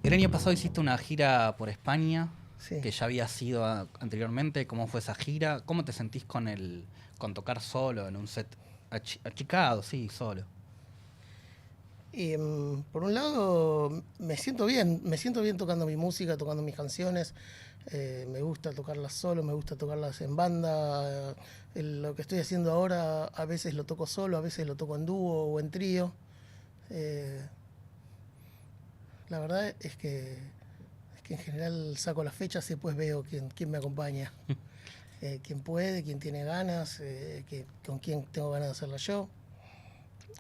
El año pasado hiciste una gira por España, Sí. que ya había sido anteriormente. ¿Cómo fue esa gira? ¿Cómo te sentís con tocar solo en un set achicado, sí, solo? Y, por un lado, me siento bien tocando mi música, tocando mis canciones. Me gusta tocarlas solo, me gusta tocarlas en banda. Lo que estoy haciendo ahora, a veces lo toco solo, a veces lo toco en dúo o en trío. Eh, la verdad es que en general saco las fechas y después veo quién me acompaña. Quién puede, quién tiene ganas, con quién tengo ganas de hacerla yo.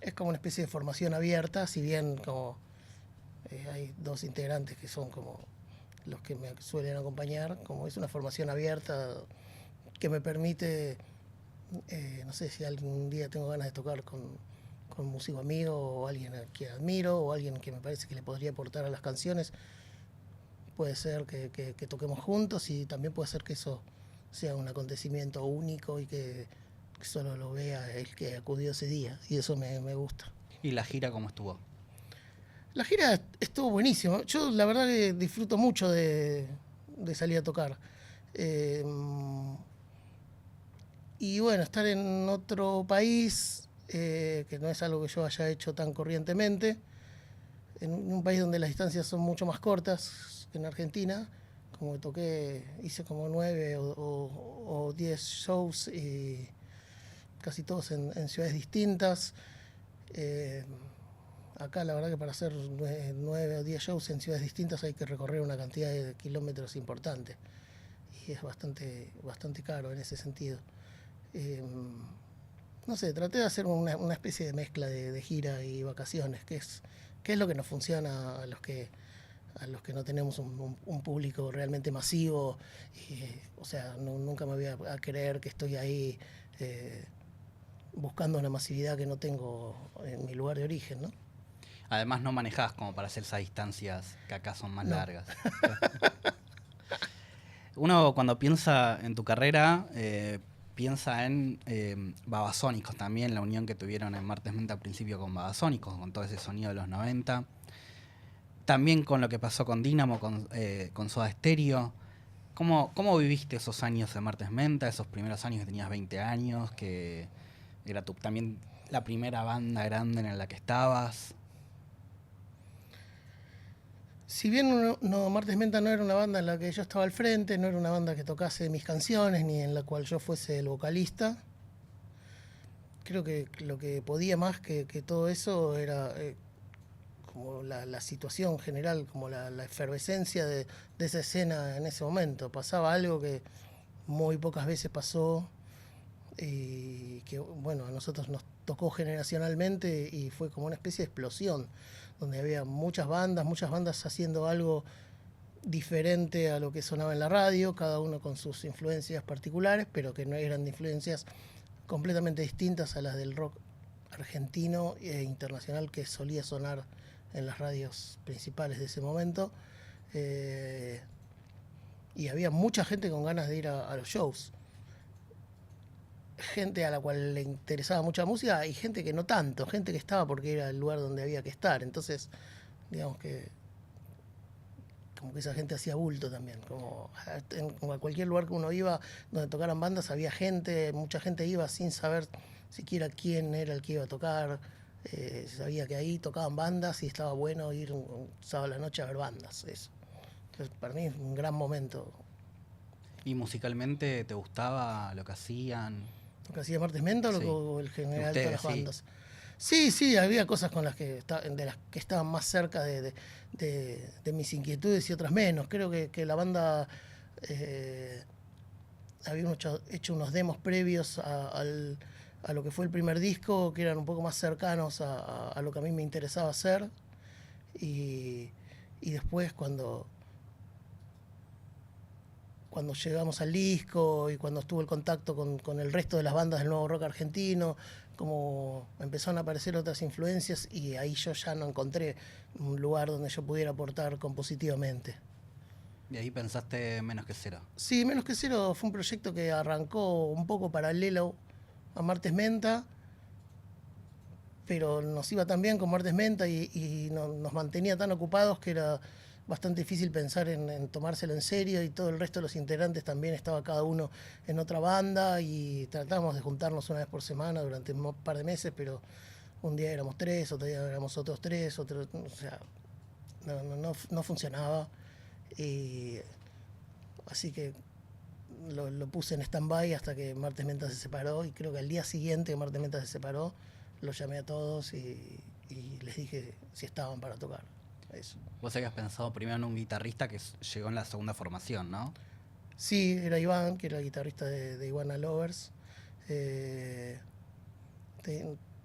Es como una especie de formación abierta, si bien como hay dos integrantes que son como los que me suelen acompañar, como es una formación abierta que me permite, no sé si algún día tengo ganas de tocar con un músico amigo o alguien a quien admiro o alguien que me parece que le podría aportar a las canciones, puede ser que toquemos juntos y también puede ser que eso sea un acontecimiento único y que solo lo vea el que acudió ese día y eso me gusta. ¿Y la gira cómo estuvo? La gira estuvo buenísima. Yo la verdad que disfruto mucho de salir a tocar. Eh, y bueno, estar en otro país, que no es algo que yo haya hecho tan corrientemente, en un país donde las distancias son mucho más cortas que en Argentina, como que toqué, hice como 9 o 10 shows y casi todos en ciudades distintas. Eh, Acá la verdad que para hacer 9 o 10 shows en ciudades distintas hay que recorrer una cantidad de kilómetros importante y es bastante caro en ese sentido. Eh, no sé, traté de hacer una especie de mezcla de gira y vacaciones, que es lo que nos funciona a los que no tenemos un público realmente masivo. O sea, nunca me voy a creer que estoy ahí buscando una masividad que no tengo en mi lugar de origen, ¿no? Además no manejás como para hacer esas distancias que acá son más No. largas. Uno cuando piensa en tu carrera, piensa en Babasónicos también, la unión que tuvieron en Martes Mente al principio con Babasónicos, con todo ese sonido de los 90. También con lo que pasó con Dínamo, con Soda Stereo. ¿Cómo viviste esos años de Martes Menta, esos primeros años que tenías 20 años, que era también la primera banda grande en la que estabas? Si bien Martes Menta no era una banda en la que yo estaba al frente, no era una banda que tocase mis canciones, ni en la cual yo fuese el vocalista, creo que lo que podía más que todo eso era como la situación general, como la efervescencia de esa escena en ese momento. Pasaba algo que muy pocas veces pasó y que, bueno, a nosotros nos tocó generacionalmente y fue como una especie de explosión, donde había muchas bandas haciendo algo diferente a lo que sonaba en la radio, cada uno con sus influencias particulares, pero que no eran influencias completamente distintas a las del rock argentino e internacional que solía sonar en las radios principales de ese momento. Y había mucha gente con ganas de ir a los shows. Gente a la cual le interesaba mucha música y gente que no tanto, gente que estaba porque era el lugar donde había que estar. Entonces, digamos que como que esa gente hacía bulto también, como a cualquier lugar que uno iba donde tocaran bandas había gente, mucha gente iba sin saber siquiera quién era el que iba a tocar, sabía que ahí tocaban bandas y estaba bueno ir un sábado a la noche a ver bandas, eso. Entonces, para mí es un gran momento. ¿Y musicalmente te gustaba lo que hacían? ¿Lo que hacía Martes Menta Sí. o el general de todas Ustedes, las sí. bandas? Sí, había cosas con de las que estaban más cerca de mis inquietudes y otras menos. Creo que la banda habíamos hecho unos demos previos a lo que fue el primer disco, que eran un poco más cercanos a lo que a mí me interesaba hacer. Y, y después cuando llegamos al disco y cuando estuvo el contacto con el resto de las bandas del nuevo rock argentino, como empezaron a aparecer otras influencias y ahí yo ya no encontré un lugar donde yo pudiera aportar compositivamente. Y ahí pensaste Menos que Cero. Sí, Menos que Cero fue un proyecto que arrancó un poco paralelo a Martes Menta, pero nos iba tan bien con Martes Menta y nos mantenía tan ocupados que era bastante difícil pensar en tomárselo en serio, y todo el resto de los integrantes también estaba cada uno en otra banda, y tratábamos de juntarnos una vez por semana durante un par de meses, pero un día éramos tres, otro día éramos otros tres, o sea, no funcionaba. Y así que lo puse en stand-by hasta que Martes Menta se separó, y creo que al día siguiente que Martes Menta se separó, los llamé a todos y les dije si estaban para tocar. Eso. Vos habías pensado primero en un guitarrista que llegó en la segunda formación, ¿no? Sí, era Iván, que era el guitarrista de Iguana Lovers. Eh,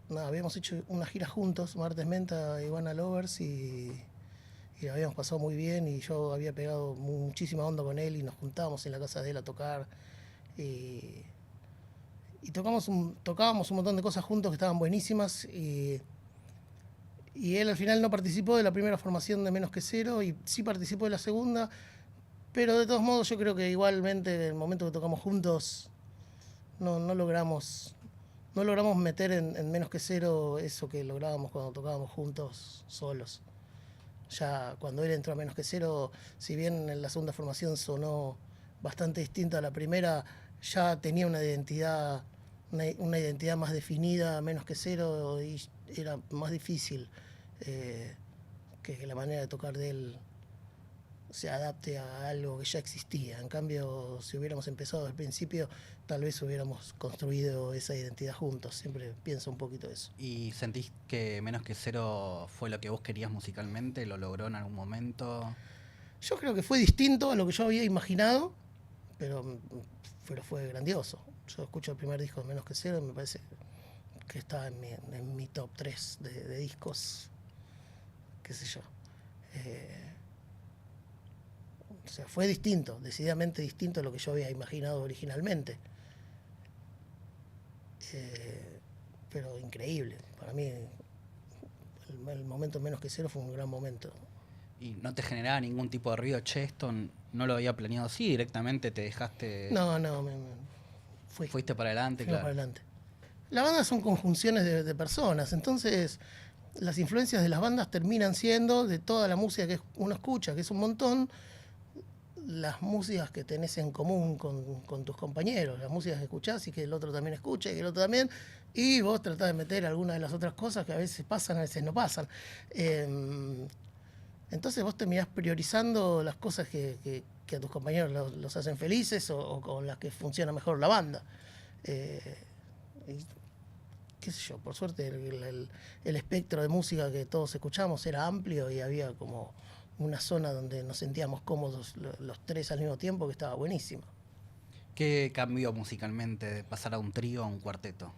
nada, habíamos hecho una gira juntos, Martes Menta, Iguana Lovers, y la habíamos pasado muy bien, y yo había pegado muchísima onda con él y nos juntábamos en la casa de él a tocar. Y tocábamos un montón de cosas juntos que estaban buenísimas, y él al final no participó de la primera formación de Menos que Cero y sí participó de la segunda, pero de todos modos yo creo que igualmente en el momento que tocamos juntos no logramos meter en Menos que Cero eso que lográbamos cuando tocábamos juntos solos. Ya cuando él entró a Menos que Cero, si bien en la segunda formación sonó bastante distinta a la primera, ya tenía una identidad más definida, Menos que Cero, y era más difícil que la manera de tocar de él se adapte a algo que ya existía. En cambio, si hubiéramos empezado al principio, tal vez hubiéramos construido esa identidad juntos. Siempre pienso un poquito eso. ¿Y sentís que Menos que Cero fue lo que vos querías musicalmente? ¿Lo logró en algún momento? Yo creo que fue distinto a lo que yo había imaginado, pero fue grandioso. Yo escucho el primer disco de Menos que Cero y me parece que está en mi top 3 de discos, qué sé yo. O sea, fue distinto, decididamente distinto a lo que yo había imaginado originalmente. Pero increíble. Para mí, el momento Menos que Cero fue un gran momento. ¿Y no te generaba ningún tipo de ruido? Che, esto no lo había planeado así, directamente te dejaste... No, fuiste para adelante, Fuimos claro. para adelante. Las bandas son conjunciones de personas, entonces las influencias de las bandas terminan siendo de toda la música que uno escucha, que es un montón, las músicas que tenés en común con tus compañeros, las músicas que escuchás y que el otro también escucha y que el otro también, y vos tratás de meter algunas de las otras cosas que a veces pasan, a veces no pasan. Entonces vos terminás priorizando las cosas que a tus compañeros los hacen felices, o con las que funciona mejor la banda. Y, qué sé yo, por suerte el espectro de música que todos escuchamos era amplio, y había como una zona donde nos sentíamos cómodos los tres al mismo tiempo, que estaba buenísima. ¿Qué cambió musicalmente de pasar a un trío a un cuarteto?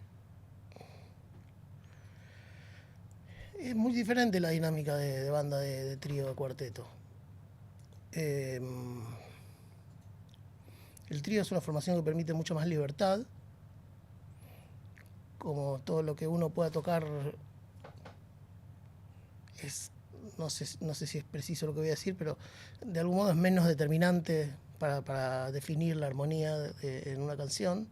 Es muy diferente la dinámica de banda de trío a cuarteto. El trío es una formación que permite mucho más libertad, como todo lo que uno pueda tocar es, no sé si es preciso lo que voy a decir, pero de algún modo es menos determinante para definir la armonía en una canción.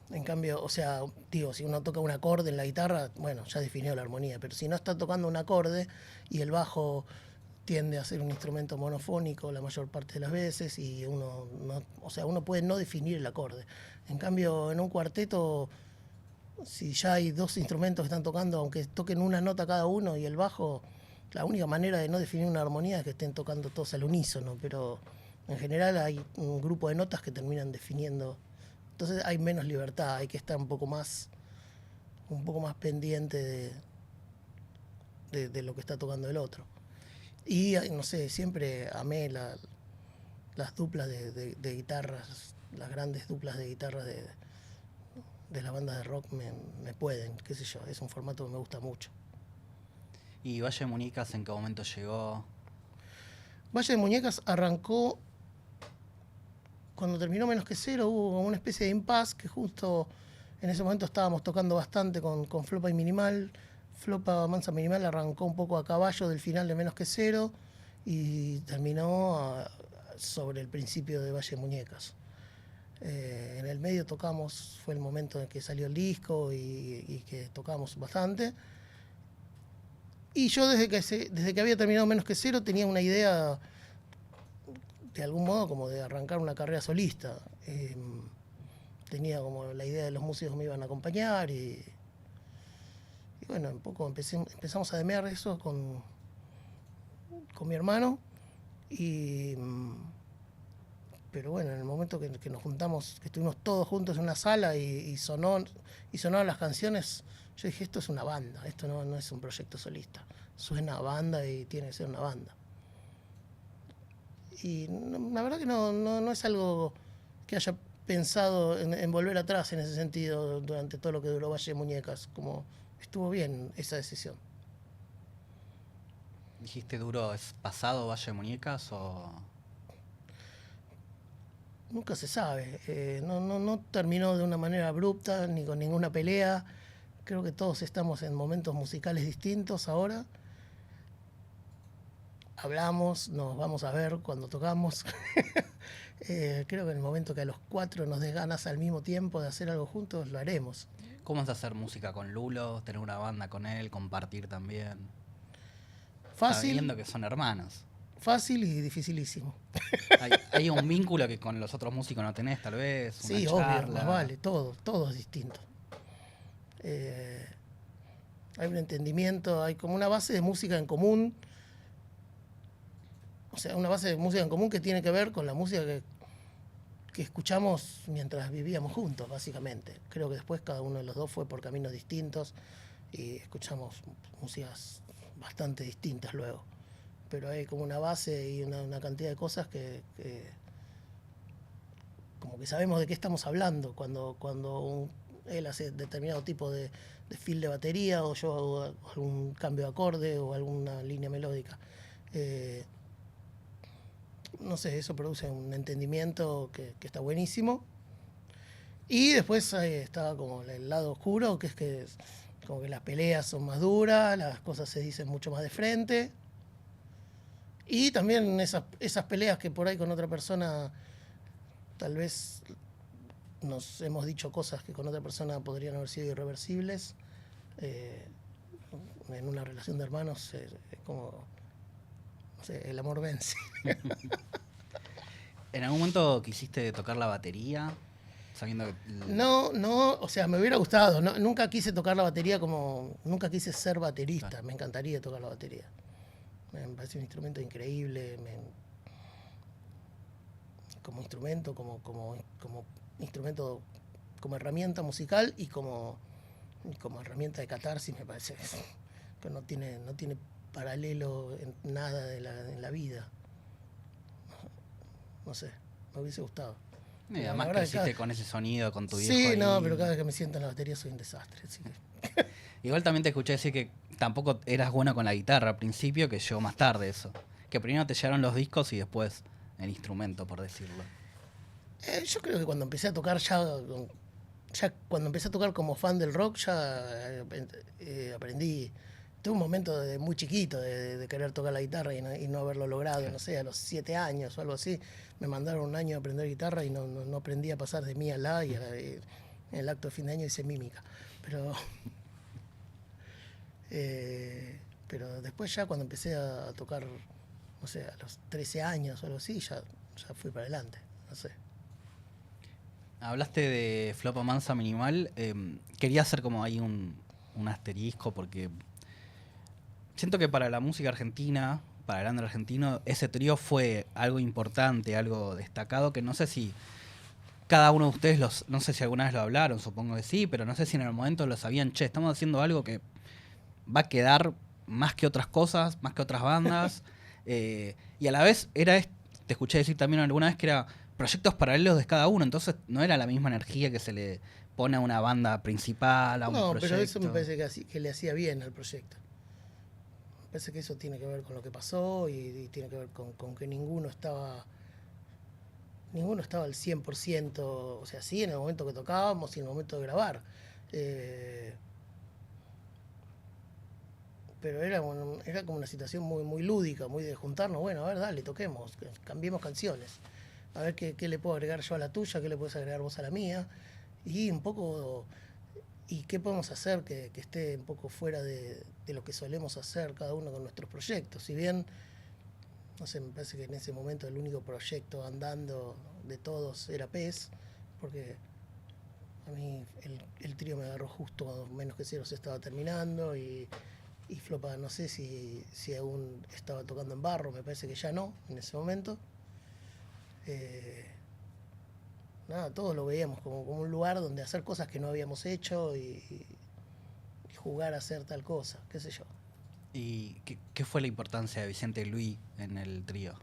En cambio, o sea, digo, si uno toca un acorde en la guitarra, bueno, ya definió la armonía, pero si no está tocando un acorde y el bajo tiende a ser un instrumento monofónico la mayor parte de las veces, y uno puede no definir el acorde. En cambio, en un cuarteto, si ya hay dos instrumentos que están tocando, aunque toquen una nota cada uno, y el bajo, la única manera de no definir una armonía es que estén tocando todos al unísono, pero en general hay un grupo de notas que terminan definiendo. Entonces hay menos libertad, hay que estar un poco más pendiente de lo que está tocando el otro. Y no sé, siempre amé las duplas de guitarras, las grandes duplas de guitarras de las bandas de rock me pueden, qué sé yo, es un formato que me gusta mucho. ¿Y Valle de Muñecas en qué momento llegó? Valle de Muñecas arrancó cuando terminó Menos que Cero. Hubo como una especie de impasse, que justo en ese momento estábamos tocando bastante con Flopa y Minimal. Flopa Mansa Minimal arrancó un poco a caballo del final de Menos que Cero, y terminó sobre el principio de Valle de Muñecas. En el medio tocamos, fue el momento en que salió el disco y que tocamos bastante. Y yo desde que había terminado Menos que Cero tenía una idea, de algún modo, como de arrancar una carrera solista. Tenía como la idea de los músicos que me iban a acompañar y bueno, un poco empezamos a demear eso con mi hermano. Pero bueno, en el momento que nos juntamos, que estuvimos todos juntos en una sala y sonaron las canciones, yo dije, esto es una banda, esto no es un proyecto solista. Suena a banda y tiene que ser una banda. Y la verdad que no es algo que haya pensado en volver atrás en ese sentido durante todo lo que duró Valle de Muñecas. Como estuvo bien esa decisión. ¿Dijiste duro, es pasado Valle de Muñecas o...? Nunca se sabe. No terminó de una manera abrupta ni con ninguna pelea. Creo que todos estamos en momentos musicales distintos ahora. Hablamos, nos vamos a ver cuando tocamos. Creo que en el momento que a los 4 nos des ganas al mismo tiempo de hacer algo juntos, lo haremos. ¿Cómo es hacer música con Lulo, tener una banda con él, compartir también? Fácil. Sabiendo que son hermanos. Fácil y dificilísimo. Hay un vínculo que con los otros músicos no tenés, tal vez. Sí, obvio, más vale, todo es distinto. Hay un entendimiento, hay como una base de música en común. O sea, una base de música en común que tiene que ver con la música que escuchamos mientras vivíamos juntos, básicamente. Creo que después cada uno de los dos fue por caminos distintos y escuchamos músicas bastante distintas luego. Pero hay como una base y una cantidad de cosas que como que sabemos de qué estamos hablando cuando él hace determinado tipo de fill de batería o yo hago algún cambio de acorde o alguna línea melódica. No sé, eso produce un entendimiento que está buenísimo. Y después está como el lado oscuro, que es como que las peleas son más duras, las cosas se dicen mucho más de frente. Y también esas peleas que por ahí con otra persona tal vez nos hemos dicho cosas que con otra persona podrían haber sido irreversibles. En una relación de hermanos es como, no sé, el amor vence. ¿En algún momento quisiste tocar la batería? Sabiendo que... No, o sea, me hubiera gustado. Nunca quise tocar la batería nunca quise ser baterista. Claro. Me encantaría tocar la batería. Me parece un instrumento increíble. Como instrumento, como instrumento, como herramienta musical y como herramienta de catarsis, me parece que no tiene paralelo en nada en la vida. No sé, me hubiese gustado. Y además creciste con ese sonido, con tu viejo Sí, ahí. no, pero cada vez que me siento en la batería soy un desastre. Así que... Igual también te escuché decir que tampoco eras bueno con la guitarra al principio, que llegó más tarde eso. Que primero te llegaron los discos y después el instrumento, por decirlo. Yo creo que cuando empecé a tocar cuando empecé a tocar como fan del rock ya aprendí. Tuve un momento de muy chiquito de querer tocar la guitarra y no haberlo logrado, sí. No sé, a los 7 años o algo así. Me mandaron un año a aprender guitarra y no aprendí a pasar de mi a la y en el acto de fin de año hice mímica. Pero después ya cuando empecé a tocar, no sé, a los 13 años o algo así, ya fui para adelante, no sé. Hablaste de Flopa Mansa Minimal. Quería hacer como ahí un asterisco porque siento que para la música argentina, para el under argentino, ese trío fue algo importante, algo destacado, que no sé si cada uno de ustedes, no sé si alguna vez lo hablaron, supongo que sí, pero no sé si en el momento lo sabían, che, estamos haciendo algo que va a quedar más que otras cosas, más que otras bandas. Y a la vez te escuché decir también alguna vez que era proyectos paralelos de cada uno, entonces no era la misma energía que se le pone a una banda principal, a un proyecto. No, pero eso me parece que le hacía bien al proyecto. Me parece que eso tiene que ver con lo que pasó y tiene que ver con que ninguno estaba al 100%, o sea, sí en el momento que tocábamos y en el momento de grabar. pero era como una situación muy, muy lúdica, muy de juntarnos, bueno, a ver, dale, toquemos, cambiemos canciones, a ver qué le puedo agregar yo a la tuya, qué le puedes agregar vos a la mía, y un poco, y qué podemos hacer que esté un poco fuera de lo que solemos hacer cada uno con nuestros proyectos. Si bien, no sé, me parece que en ese momento el único proyecto andando de todos era PES, porque a mí el trío me agarró justo Menos que Cero se estaba terminando y Flopa no sé si aún estaba tocando en Barro, me parece que ya no en ese momento. Nada, todos lo veíamos como un lugar donde hacer cosas que no habíamos hecho y jugar a hacer tal cosa, qué sé yo. ¿Y qué fue la importancia de Vicente Luis en el trío?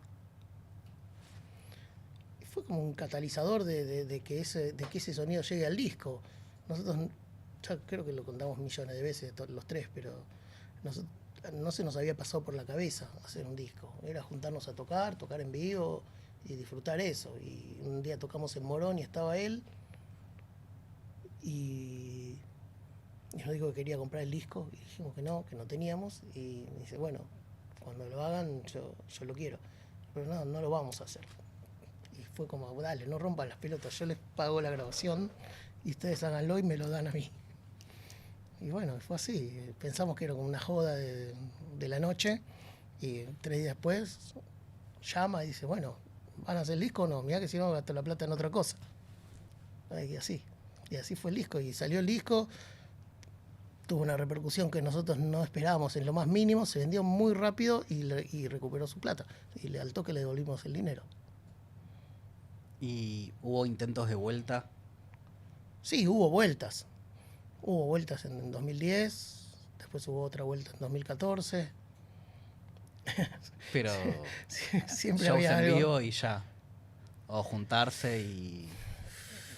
Y fue como un catalizador de que ese sonido llegue al disco. Nosotros, ya creo que lo contamos millones de veces, los tres, pero no se nos había pasado por la cabeza hacer un disco. Era juntarnos a tocar en vivo y disfrutar eso. Y un día tocamos en Morón y estaba él y nos dijo que quería comprar el disco y dijimos que no teníamos, y me dice, bueno, cuando lo hagan yo lo quiero, pero no lo vamos a hacer. Y fue como, dale, no rompan las pelotas, yo les pago la grabación y ustedes háganlo y me lo dan a mí. Y bueno, fue así, pensamos que era como una joda de la noche, y 3 días después llama y dice, bueno, ¿van a hacer el disco o no? Mirá que si no gasto la plata en otra cosa. Y así fue el disco, y salió el disco. Tuvo una repercusión que nosotros no esperábamos en lo más mínimo, se vendió muy rápido y recuperó su plata. Y al toque le devolvimos el dinero. ¿Y hubo intentos de vuelta? Sí, hubo vueltas. Hubo vueltas en 2010, después hubo otra vuelta en 2014. Pero Siempre shows había en algo. vivo y ya. O juntarse y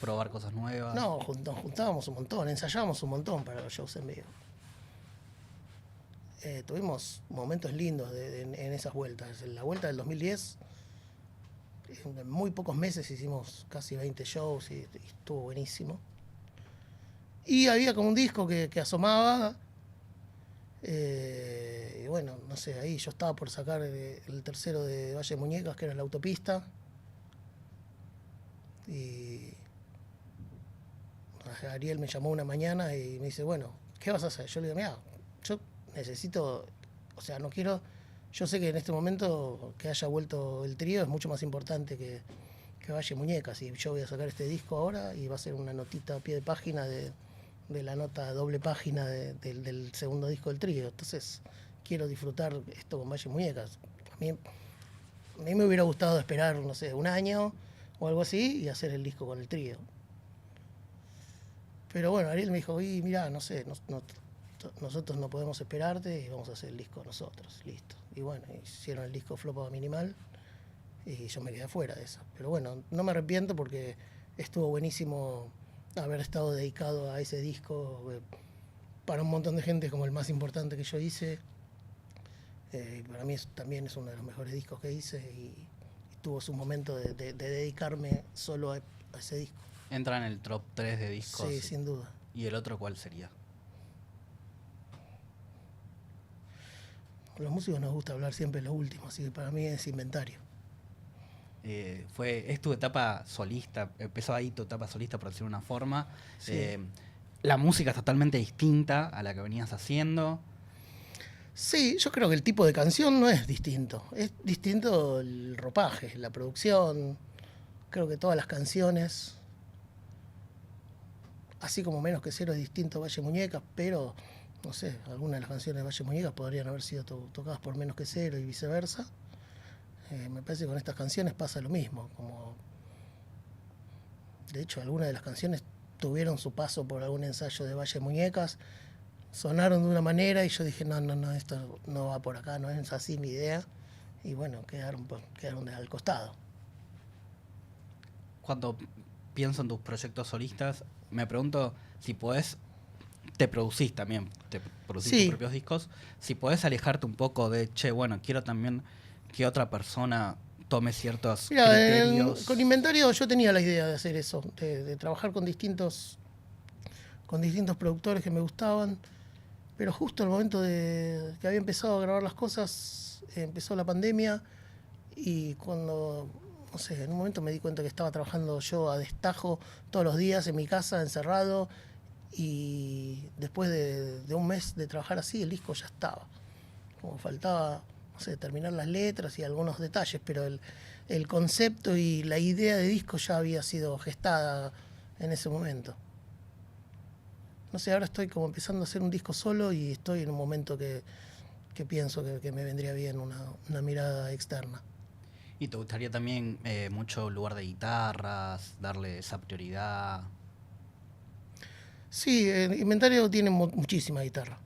probar cosas nuevas. No, nos juntábamos un montón, ensayábamos un montón para los shows en vivo. Tuvimos momentos lindos en esas vueltas. En la vuelta del 2010, en muy pocos meses hicimos casi 20 shows y estuvo buenísimo. Y había como un disco que asomaba. Y bueno, no sé, ahí yo estaba por sacar el tercero de Valle de Muñecas, que era La Autopista. Y Ariel me llamó una mañana y me dice, bueno, ¿qué vas a hacer? Yo le digo, mira, yo necesito, o sea, no quiero, yo sé que en este momento que haya vuelto el trío es mucho más importante que Valle Muñecas, y yo voy a sacar este disco ahora y va a ser una notita a pie de página de la nota doble página del segundo disco del trío, entonces quiero disfrutar esto con Valle Muñecas. A mí me hubiera gustado esperar, no sé, un año o algo así y hacer el disco con el trío. Pero bueno, Ariel me dijo, y mirá, no sé, nosotros no podemos esperarte y vamos a hacer el disco nosotros, listo. Y bueno, hicieron el disco Flopa Minimal y yo me quedé afuera de eso. Pero bueno, no me arrepiento porque estuvo buenísimo haber estado dedicado a ese disco, para un montón de gente como el más importante que yo hice. Para mí también es uno de los mejores discos que hice y tuvo su momento de dedicarme solo a ese disco. Entra en el top 3 de discos. Sí, sin duda. ¿Y el otro cuál sería? Con los músicos nos gusta hablar siempre lo último, así que para mí es Inventario. Es tu etapa solista, empezó ahí tu etapa solista, por decirlo de una forma. Sí. La música es totalmente distinta a la que venías haciendo. Sí, yo creo que el tipo de canción no es distinto. Es distinto el ropaje, la producción. Creo que todas las canciones, así como Menos que Cero es distinto a Valle Muñecas, pero, no sé, algunas de las canciones de Valle Muñecas podrían haber sido tocadas por Menos que Cero y viceversa. Me parece que con estas canciones pasa lo mismo. De hecho, algunas de las canciones tuvieron su paso por algún ensayo de Valle Muñecas, sonaron de una manera y yo dije, no, esto no va por acá, no es así mi idea. Y bueno, quedaron al costado. Cuando pienso en tus proyectos solistas, me pregunto si podés, te producís también, te producís tus propios discos, si podés alejarte un poco de, bueno, quiero también que otra persona tome ciertos criterios. Con Inventario yo tenía la idea de hacer eso, de trabajar con distintos productores que me gustaban, Pero justo al momento de que había empezado a grabar las cosas, empezó la pandemia y cuando, no sé, en un momento me di cuenta que estaba trabajando yo a destajo todos los días en mi casa, encerrado, y después de un mes de trabajar así, el disco ya estaba. Como faltaba, no sé, terminar las letras y algunos detalles, pero el concepto y la idea de disco ya había sido gestada en ese momento. No sé, ahora estoy como empezando a hacer un disco solo y estoy en un momento que pienso que me vendría bien una mirada externa. ¿Y te gustaría también mucho lugar de guitarras, darle esa prioridad? Sí, el inventario tiene muchísima guitarra.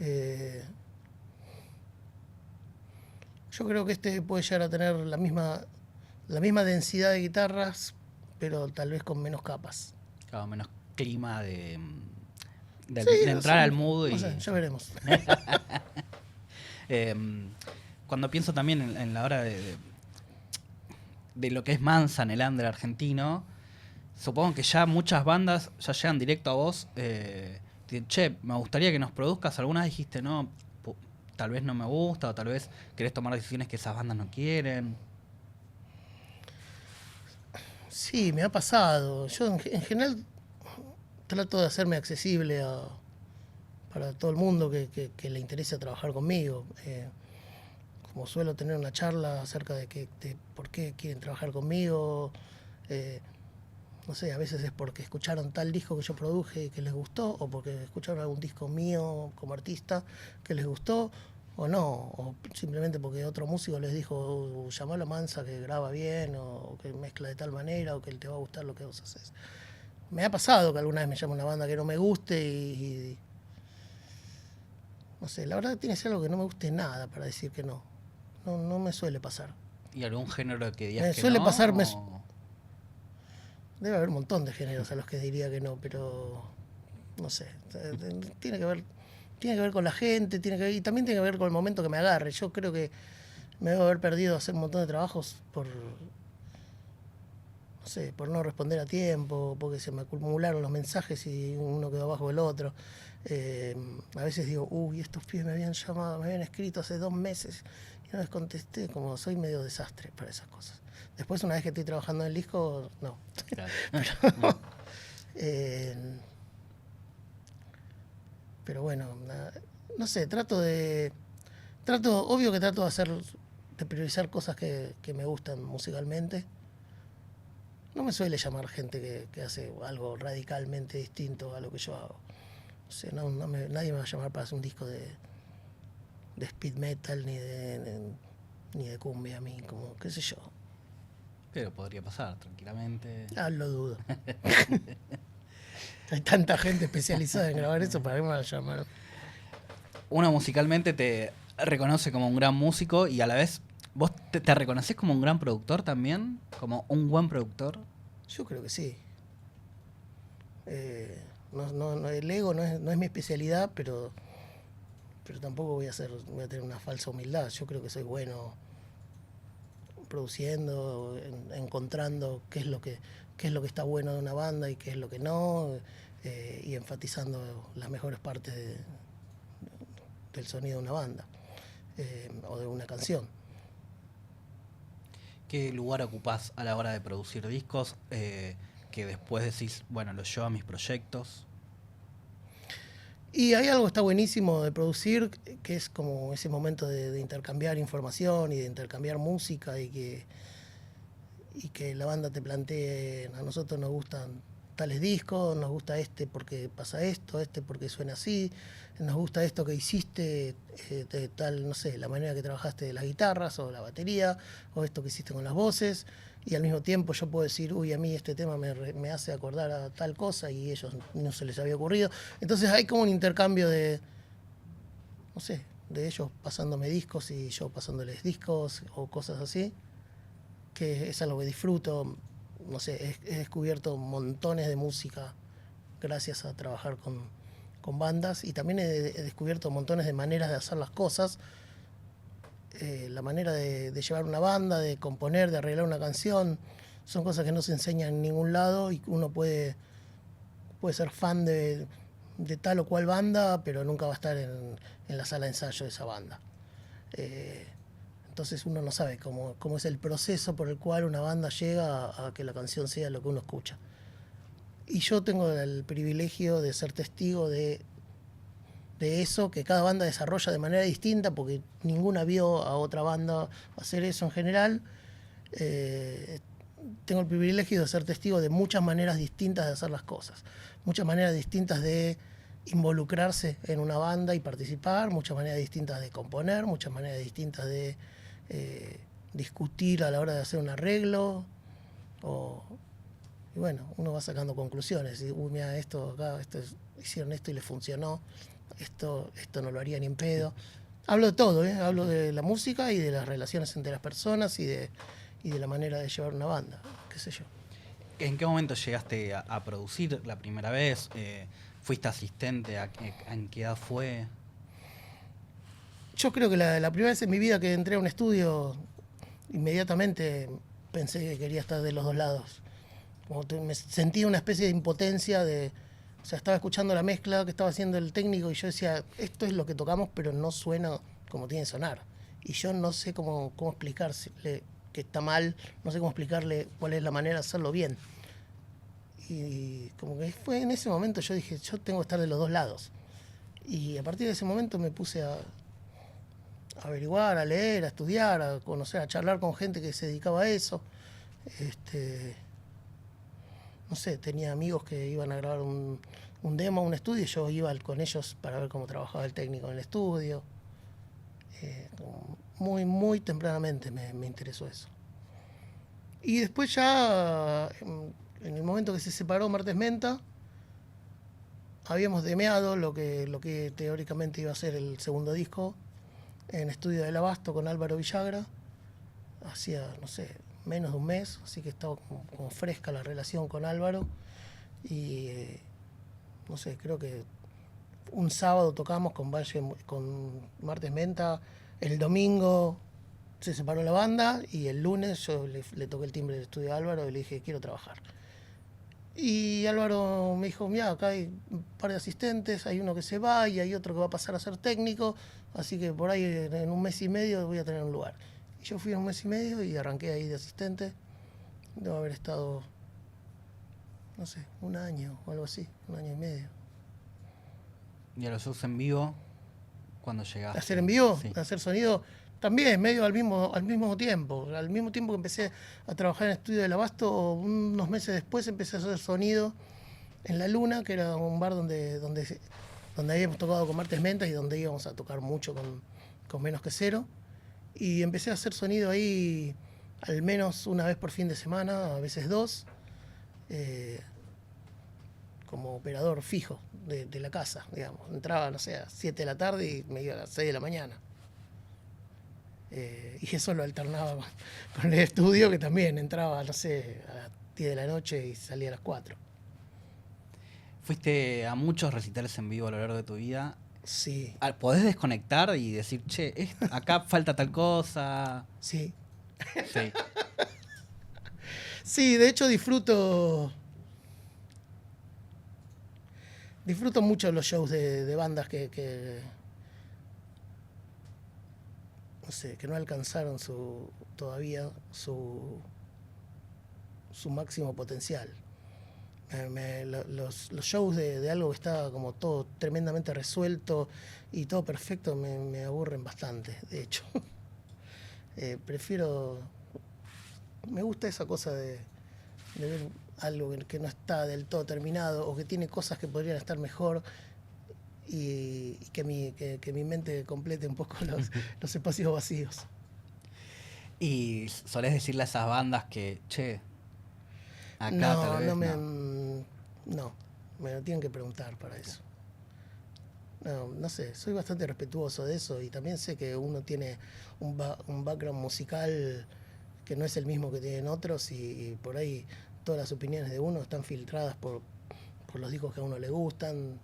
Eh, yo creo que este puede llegar a tener la misma densidad de guitarras, pero tal vez con menos capas. Claro, menos clima Sí, de no entrar sé, al mood no sé, y... ya veremos. Cuando pienso también en la hora de lo que es Mansa en el under argentino, supongo que ya muchas bandas ya llegan directo a vos. Che, me gustaría que nos produzcas. Algunas dijiste, no, tal vez no me gusta, o tal vez querés tomar decisiones que esas bandas no quieren. Sí, me ha pasado. Yo en general trato de hacerme accesible para todo el mundo que le interese trabajar conmigo. Como suelo tener una charla acerca de por qué quieren trabajar conmigo. eh, no sé, a veces es porque escucharon tal disco que yo produje y que les gustó, o porque escucharon algún disco mío como artista que les gustó, o no, o simplemente porque otro músico les dijo, llamalo a Mansa que graba bien, o que mezcla de tal manera, o que te va a gustar lo que vos haces. Me ha pasado que alguna vez me llama una banda que no me guste y no sé, la verdad tiene que ser algo que no me guste nada para decir que no. No, no me suele pasar. ¿Y algún género que digas Me que suele pasar, no? debe haber un montón de géneros a los que diría que no, pero no sé, tiene que ver con la gente, y también tiene que ver con el momento que me agarre. Yo creo que me debo haber perdido hacer un montón de trabajos no sé, por no responder a tiempo, porque se me acumularon los mensajes y uno quedó abajo del otro. A veces digo, uy, estos pibes me habían llamado, me habían escrito hace 2 meses y no les contesté, como soy medio desastre para esas cosas. Después, una vez que estoy trabajando en el disco, no. Claro. Eh, pero bueno, no sé, obvio que trato de priorizar cosas que me gustan musicalmente. No me suele llamar gente que hace algo radicalmente distinto a lo que yo hago. O sea, nadie me va a llamar para hacer un disco de speed metal ni de cumbia a mí, como qué sé yo. Pero podría pasar tranquilamente. Lo dudo. Hay tanta gente especializada en grabar eso, ¿para qué me van a llamar? Uno musicalmente te reconoce como un gran músico y a la vez vos te reconoces como un gran productor también, como un buen productor. Yo creo que sí. El ego no es mi especialidad, pero tampoco voy a tener una falsa humildad. Yo creo que soy bueno produciendo, encontrando qué es lo que está bueno de una banda y qué es lo que no, y enfatizando las mejores partes del sonido de una banda o de una canción. ¿Qué lugar ocupás a la hora de producir discos que después decís, bueno, los llevo a mis proyectos? Y hay algo que está buenísimo de producir, que es como ese momento de intercambiar información y de intercambiar música y que la banda te plantee, a nosotros nos gustan tales discos, nos gusta este porque pasa esto, este porque suena así, nos gusta esto que hiciste, de tal, no sé, la manera que trabajaste de las guitarras o la batería, o esto que hiciste con las voces, y al mismo tiempo yo puedo decir, uy, a mí este tema me hace acordar a tal cosa y a ellos no se les había ocurrido. Entonces hay como un intercambio no sé, de ellos pasándome discos y yo pasándoles discos o cosas así, que es algo que disfruto. No sé, he descubierto montones de música gracias a trabajar con bandas y también he descubierto montones de maneras de hacer las cosas. La manera de llevar una banda, de componer, de arreglar una canción, son cosas que no se enseñan en ningún lado y uno puede ser fan de de tal o cual banda, pero nunca va a estar en la sala de ensayo de esa banda. Entonces uno no sabe cómo es el proceso por el cual una banda llega a que la canción sea lo que uno escucha. Y yo tengo el privilegio de ser testigo de eso, que cada banda desarrolla de manera distinta, porque ninguna vio a otra banda hacer eso en general. Tengo el privilegio de ser testigo de muchas maneras distintas de hacer las cosas, muchas maneras distintas de involucrarse en una banda y participar, muchas maneras distintas de componer, muchas maneras distintas de discutir a la hora de hacer un arreglo. Y bueno, uno va sacando conclusiones. Y, uy, mira, hicieron esto y les funcionó. Esto no lo haría ni en pedo. Hablo de todo, ¿eh? Hablo de la música y de las relaciones entre las personas y de la manera de llevar una banda, qué sé yo. ¿En qué momento llegaste a producir la primera vez? ¿Fuiste asistente? ¿En qué edad fue? Yo creo que la primera vez en mi vida que entré a un estudio, inmediatamente pensé que quería estar de los dos lados. Me sentía una especie de impotencia o sea, estaba escuchando la mezcla que estaba haciendo el técnico y yo decía, esto es lo que tocamos, pero no suena como tiene que sonar. Y yo no sé cómo explicarle que está mal, no sé cómo explicarle cuál es la manera de hacerlo bien. Y como que fue en ese momento yo dije, yo tengo que estar de los dos lados. Y a partir de ese momento me puse a averiguar, a leer, a estudiar, a conocer, a charlar con gente que se dedicaba a eso. No sé, tenía amigos que iban a grabar un demo, un estudio, y yo iba con ellos para ver cómo trabajaba el técnico en el estudio. Muy, muy tempranamente me interesó eso. Y después ya, en el momento que se separó Martes Menta, habíamos demeado lo que teóricamente iba a ser el segundo disco en Estudio del Abasto con Álvaro Villagra. Hacía, no sé, menos de un mes, así que estaba como fresca la relación con Álvaro. Y no sé, creo que un sábado tocamos con Martes Menta, el domingo se separó la banda y el lunes yo le toqué el timbre del estudio a Álvaro y le dije, quiero trabajar. Y Álvaro me dijo, mira, acá hay un par de asistentes, hay uno que se va y hay otro que va a pasar a ser técnico, así que por ahí en un mes y medio voy a tener un lugar. Y yo fui en un mes y medio y arranqué ahí de asistente. Debo haber estado, no sé, un año o algo así, un año y medio. ¿Y a los shows en vivo? ¿Cuándo llegaste? ¿Hacer en vivo? Sí. ¿Hacer sonido? También, medio al mismo tiempo. Al mismo tiempo que empecé a trabajar en Estudio del Abasto, unos meses después empecé a hacer sonido en La Luna, que era un bar donde habíamos tocado con Martes Mentas y donde íbamos a tocar mucho con Menos que Cero. Y empecé a hacer sonido ahí al menos una vez por fin de semana, a veces dos, como operador fijo de la casa, digamos. Entraba, no sé, a 7 de la tarde y me iba a las 6 de la mañana. Y eso lo alternaba con el estudio, que también entraba, no sé, a las 10 de la noche y salía a las 4. ¿Fuiste a muchos recitales en vivo a lo largo de tu vida? Sí. ¿Podés desconectar y decir, che, acá falta tal cosa? Sí. Sí. Sí, de hecho disfruto mucho los shows de bandas que no sé, que no alcanzaron todavía su máximo potencial. Los shows de algo que está como todo tremendamente resuelto y todo perfecto me aburren bastante, de hecho. Me gusta esa cosa de ver algo que no está del todo terminado o que tiene cosas que podrían estar mejor y que mi mente complete un poco los espacios vacíos. ¿Y solés decirle a esas bandas que, che, acá No, tal vez no, me lo tienen que preguntar para eso. No sé, soy bastante respetuoso de eso y también sé que uno tiene un background musical que no es el mismo que tienen otros y por ahí todas las opiniones de uno están filtradas por los discos que a uno le gustan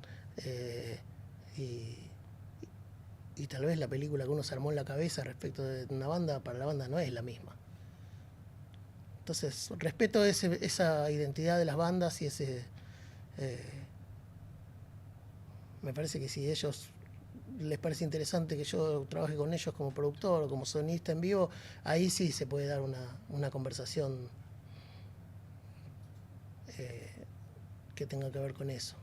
y tal vez la película que uno se armó en la cabeza respecto de una banda, para la banda no es la misma. Entonces, respeto esa identidad de las bandas y me parece que si ellos les parece interesante que yo trabaje con ellos como productor o como sonista en vivo, ahí sí se puede dar una conversación que tenga que ver con eso.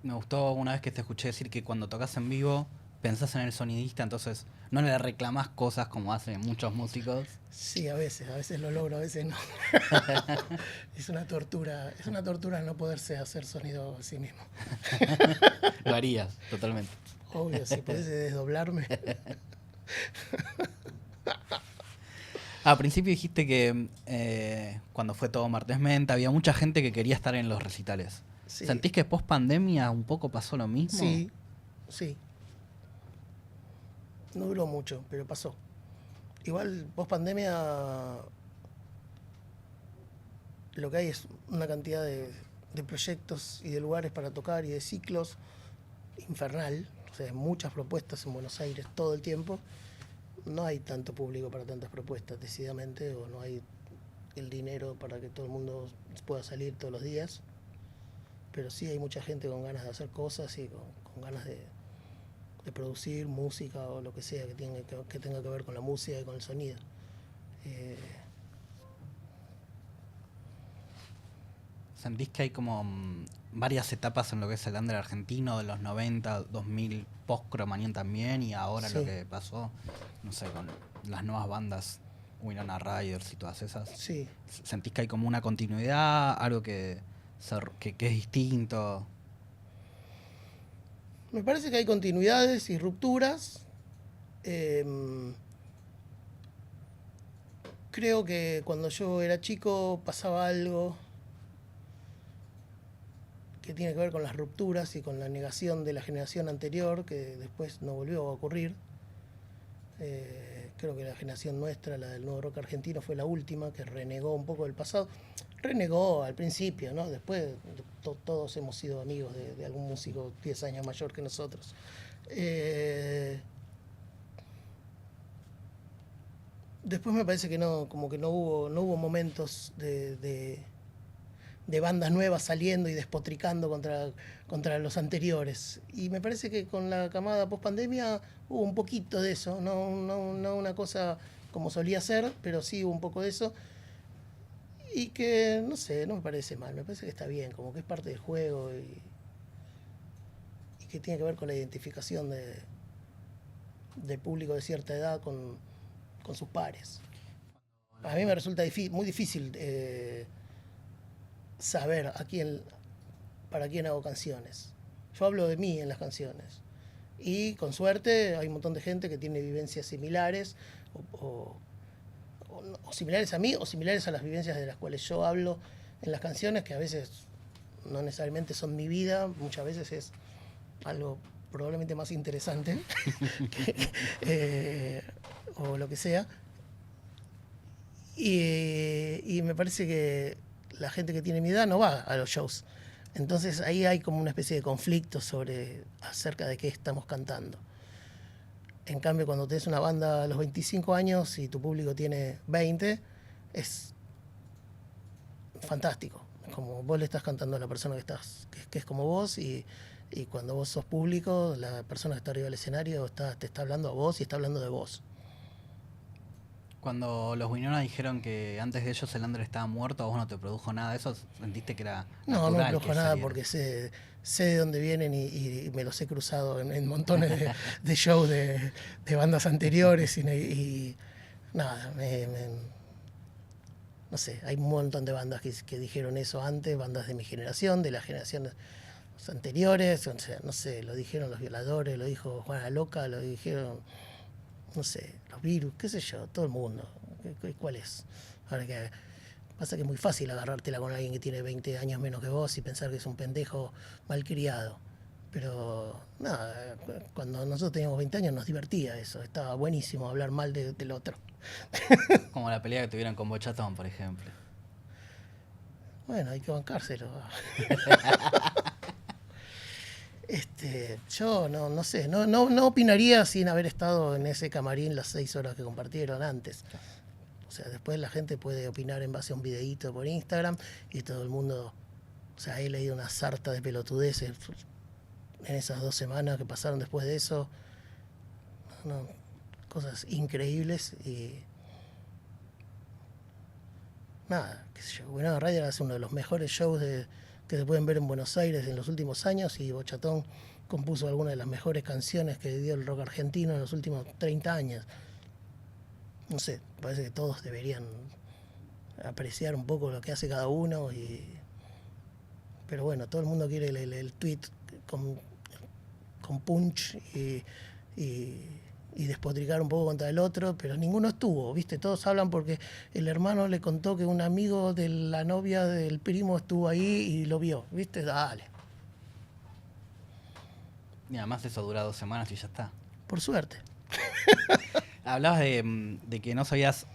Me gustó una vez que te escuché decir que cuando tocas en vivo pensás en el sonidista, entonces no le reclamás cosas como hacen muchos músicos. Sí, a veces lo logro, a veces no. Es una tortura no poderse hacer sonido a sí mismo. Lo harías, totalmente. Obvio, si pudiese desdoblarme. Al principio dijiste que cuando fue todo Martes Menta había mucha gente que quería estar en los recitales. Sí. ¿Sentís que post pandemia un poco pasó lo mismo? Sí, sí. No duró mucho, pero pasó. Igual, post pandemia, lo que hay es una cantidad de proyectos y de lugares para tocar y de ciclos infernal. O sea, muchas propuestas en Buenos Aires todo el tiempo. No hay tanto público para tantas propuestas, decididamente, o no hay el dinero para que todo el mundo pueda salir todos los días. Pero sí hay mucha gente con ganas de hacer cosas y con ganas de producir música o lo que sea que tenga que ver con la música y con el sonido. ¿Sentís que hay como varias etapas en lo que es el under argentino de los 90, 2000, post-Cromañón también, y ahora lo Sí. que pasó, no sé, con las nuevas bandas, Winona Riders y todas esas? Sí, ¿Sentís que hay como una continuidad, algo que es distinto? me parece que hay continuidades y rupturas. Creo que cuando yo era chico pasaba algo que tiene que ver con las rupturas y con la negación de la generación anterior, que después no volvió a ocurrir. Creo que la generación nuestra, la del nuevo rock argentino, fue la última que renegó un poco del pasado. Renegó al principio, ¿no? Después todos hemos sido amigos de algún músico 10 años mayor que nosotros. Después me parece que no, como que no hubo momentos de bandas nuevas saliendo y despotricando contra los anteriores. Y me parece que con la camada post pandemia hubo un poquito de eso, no una cosa como solía ser, pero sí hubo un poco de eso. Y que, no sé, no me parece mal, me parece que está bien, como que es parte del juego y que tiene que ver con la identificación del público de cierta edad con sus pares. A mí me resulta muy difícil saber para quién hago canciones. Yo hablo de mí en las canciones. Y con suerte hay un montón de gente que tiene vivencias similares o similares a mí o similares a las vivencias de las cuales yo hablo en las canciones, que a veces no necesariamente son mi vida, muchas veces es algo probablemente más interesante o lo que sea. Y me parece que la gente que tiene mi edad no va a los shows. Entonces ahí hay como una especie de conflicto acerca de qué estamos cantando. En cambio, cuando tenés una banda a los 25 años y tu público tiene 20, es fantástico. Como vos le estás cantando a la persona que es como vos, y cuando vos sos público, la persona que está arriba del escenario te está hablando a vos y está hablando de vos. Cuando los Winona dijeron que antes de ellos el under estaba muerto, ¿a vos no te produjo nada de eso? ¿Sentiste que era No me natural produjo que nada saliera? porque sé de dónde vienen y me los he cruzado en montones de shows de bandas anteriores y nada, no sé, hay un montón de bandas que dijeron eso antes, bandas de mi generación, de las generaciones anteriores, o sea, no sé, lo dijeron Los Violadores, lo dijo Juana Loca, lo dijeron, no sé, Los Virus, qué sé yo, todo el mundo. ¿Cuál es? Ahora que pasa que es muy fácil agarrártela con alguien que tiene 20 años menos que vos y pensar que es un pendejo malcriado. Pero nada, cuando nosotros teníamos 20 años nos divertía eso, estaba buenísimo hablar mal del otro. Como la pelea que tuvieron con Bochatón, por ejemplo. Bueno, hay que bancárselo. Yo no sé, no opinaría sin haber estado en ese camarín las 6 horas que compartieron antes. O sea, después la gente puede opinar en base a un videíto por Instagram y todo el mundo O sea, he leído una sarta de pelotudeces en esas 2 semanas que pasaron después de eso. No, cosas increíbles y nada, qué sé yo. Winona Ryder hace uno de los mejores shows que se pueden ver en Buenos Aires en los últimos años, y Bochatón compuso algunas de las mejores canciones que dio el rock argentino en los últimos 30 años. No sé, parece que todos deberían apreciar un poco lo que hace cada uno, pero bueno, todo el mundo quiere el tweet con punch y despotricar un poco contra el otro, pero ninguno estuvo, ¿viste? Todos hablan porque el hermano le contó que un amigo de la novia del primo estuvo ahí y lo vio, ¿viste? Dale. Y además eso dura 2 semanas y ya está. Por suerte. Hablabas de que no sabías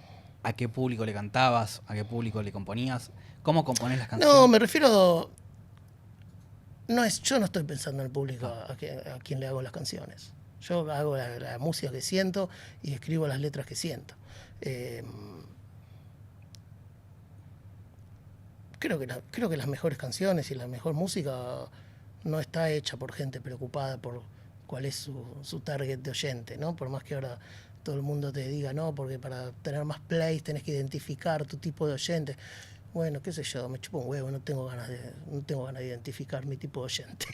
a qué público le cantabas, a qué público le componías. ¿Cómo componés las canciones? No, me refiero... yo no estoy pensando en el público a quien le hago las canciones. Yo hago la música que siento y escribo las letras que siento. Creo que las mejores canciones y la mejor música no está hecha por gente preocupada por cuál es su target de oyente, ¿no? Por más que ahora todo el mundo te diga, no, porque para tener más plays tenés que identificar tu tipo de oyente. Bueno, qué sé yo, me chupo un huevo, no tengo ganas de identificar mi tipo de oyente.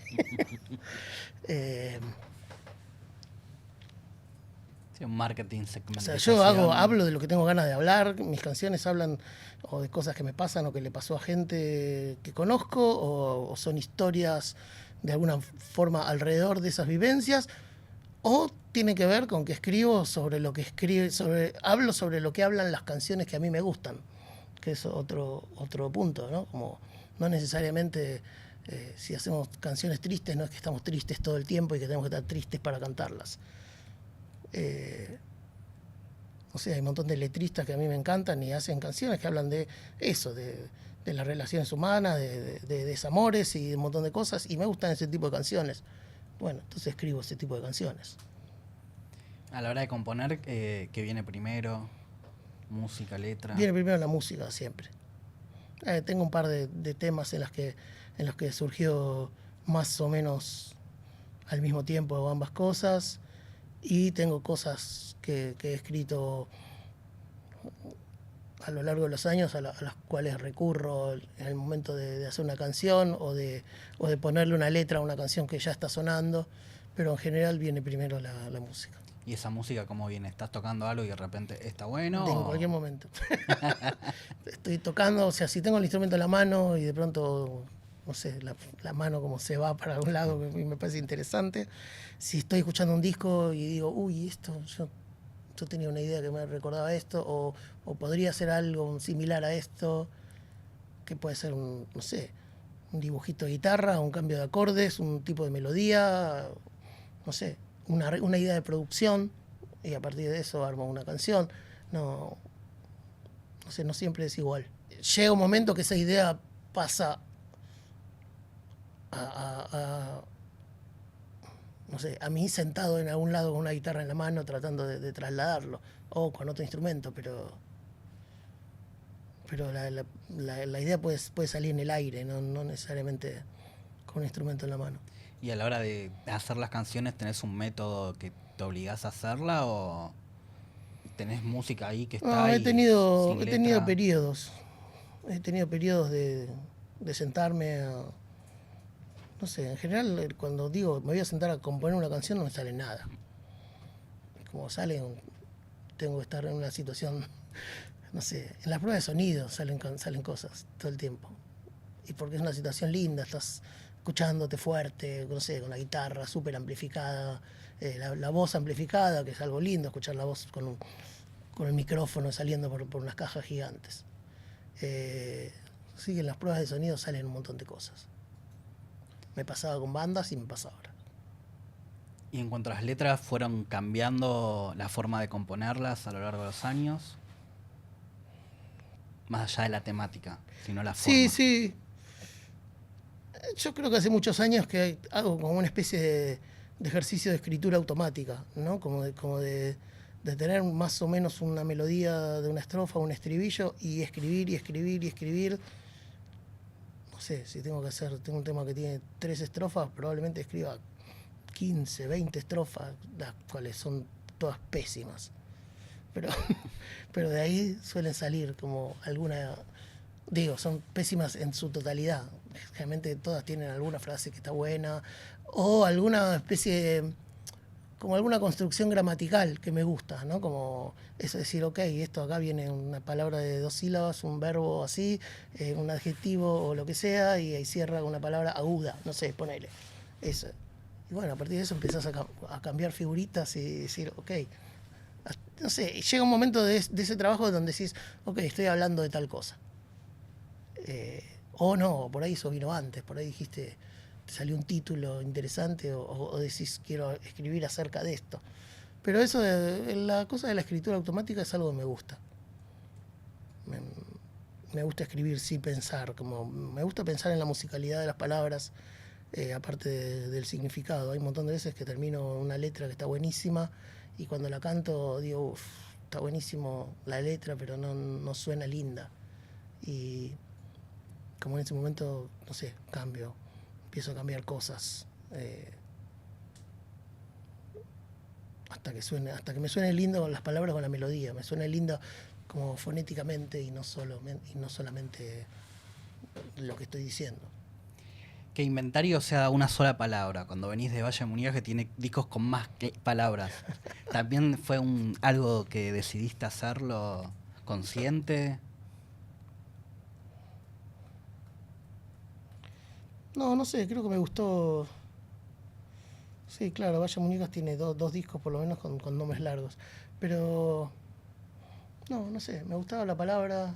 Sí, un marketing O sea, segmentación. hablo de lo que tengo ganas de hablar, mis canciones hablan o de cosas que me pasan o que le pasó a gente que conozco, o son historias de alguna forma alrededor de esas vivencias, o tiene que ver con que escribo sobre lo que hablo sobre lo que hablan las canciones que a mí me gustan, que es otro punto, ¿no? Como no necesariamente si hacemos canciones tristes, no es que estamos tristes todo el tiempo y que tenemos que estar tristes para cantarlas. O sea, hay un montón de letristas que a mí me encantan y hacen canciones que hablan de eso, de las relaciones humanas, de desamores y un montón de cosas, y me gustan ese tipo de canciones. Bueno, entonces escribo ese tipo de canciones. A la hora de componer, ¿qué viene primero? ¿Música, letra? Viene primero la música, siempre. Tengo un par de temas en los que surgió más o menos al mismo tiempo ambas cosas, y tengo cosas que he escrito a lo largo de los años a las cuales recurro en el momento de hacer una canción o de ponerle una letra a una canción que ya está sonando, pero en general viene primero la música. ¿Y esa música cómo viene? ¿Estás tocando algo y de repente está bueno? En cualquier momento. Estoy tocando, o sea, si tengo el instrumento en la mano y de pronto, no sé, la mano como se va para un lado, me parece interesante. Si estoy escuchando un disco y digo, uy, esto, yo tenía una idea que me recordaba esto, o podría ser algo similar a esto, que puede ser un dibujito de guitarra, un cambio de acordes, un tipo de melodía, no sé, una idea de producción, y a partir de eso armo una canción. No sé, no siempre es igual. Llega un momento que esa idea pasa no sé, a mí sentado en algún lado con una guitarra en la mano tratando de trasladarlo, o con otro instrumento, pero la idea puede salir en el aire, no necesariamente con un instrumento en la mano. ¿Y a la hora de hacer las canciones tenés un método que te obligás a hacerla o tenés música ahí que está No, he tenido letra? periodos. He tenido periodos de sentarme no sé, en general cuando digo me voy a sentar a componer una canción no me sale nada. Como sale, tengo que estar en una situación, no sé, en las pruebas de sonido salen cosas todo el tiempo. Y porque es una situación linda, estás escuchándote fuerte, no sé, con la guitarra súper amplificada, la voz amplificada, que es algo lindo, escuchar la voz con el micrófono saliendo por unas cajas gigantes. Así que en las pruebas de sonido salen un montón de cosas. Me pasaba con bandas y me pasa ahora. ¿Y en cuanto a las letras, fueron cambiando la forma de componerlas a lo largo de los años? Más allá de la temática, sino la forma. Sí. Yo creo que hace muchos años que hago como una especie de ejercicio de escritura automática, ¿no? Como de tener más o menos una melodía de una estrofa, un estribillo, y escribir. no sé, si tengo un tema que tiene 3 estrofas, probablemente escriba 15, 20 estrofas, las cuales son todas pésimas. Pero, pero de ahí suelen salir como alguna, digo, son pésimas en su totalidad. Realmente todas tienen alguna frase que está buena o alguna especie de, como alguna construcción gramatical que me gusta, ¿no? Como eso decir, ok, esto acá viene una palabra de 2 sílabas, un verbo así, un adjetivo o lo que sea, y ahí cierra con una palabra aguda, no sé, ponele. Eso. Y bueno, a partir de eso empezás a cambiar figuritas y decir, ok, no sé, llega un momento de ese trabajo donde decís, ok, estoy hablando de tal cosa. O no, por ahí eso vino antes, por ahí dijiste, te salió un título interesante o decís, quiero escribir acerca de esto. Pero eso, la cosa de la escritura automática es algo que me gusta. Me gusta escribir sin pensar, como me gusta pensar en la musicalidad de las palabras, aparte del significado. Hay un montón de veces que termino una letra que está buenísima y cuando la canto digo, uff, está buenísimo la letra, pero no suena linda. Y como en ese momento, no sé, empiezo a cambiar cosas hasta que me suene lindo con las palabras, con la melodía, me suene lindo como fonéticamente y no solamente lo que estoy diciendo. Que Inventario sea una sola palabra. Cuando venís de Valle de Muñoz, que tiene discos con más palabras, ¿también fue algo que decidiste hacerlo consciente? No sé, creo que me gustó. Sí, claro, Valle Muñecas tiene dos discos por lo menos con nombres largos. Pero no sé, me gustaba la palabra.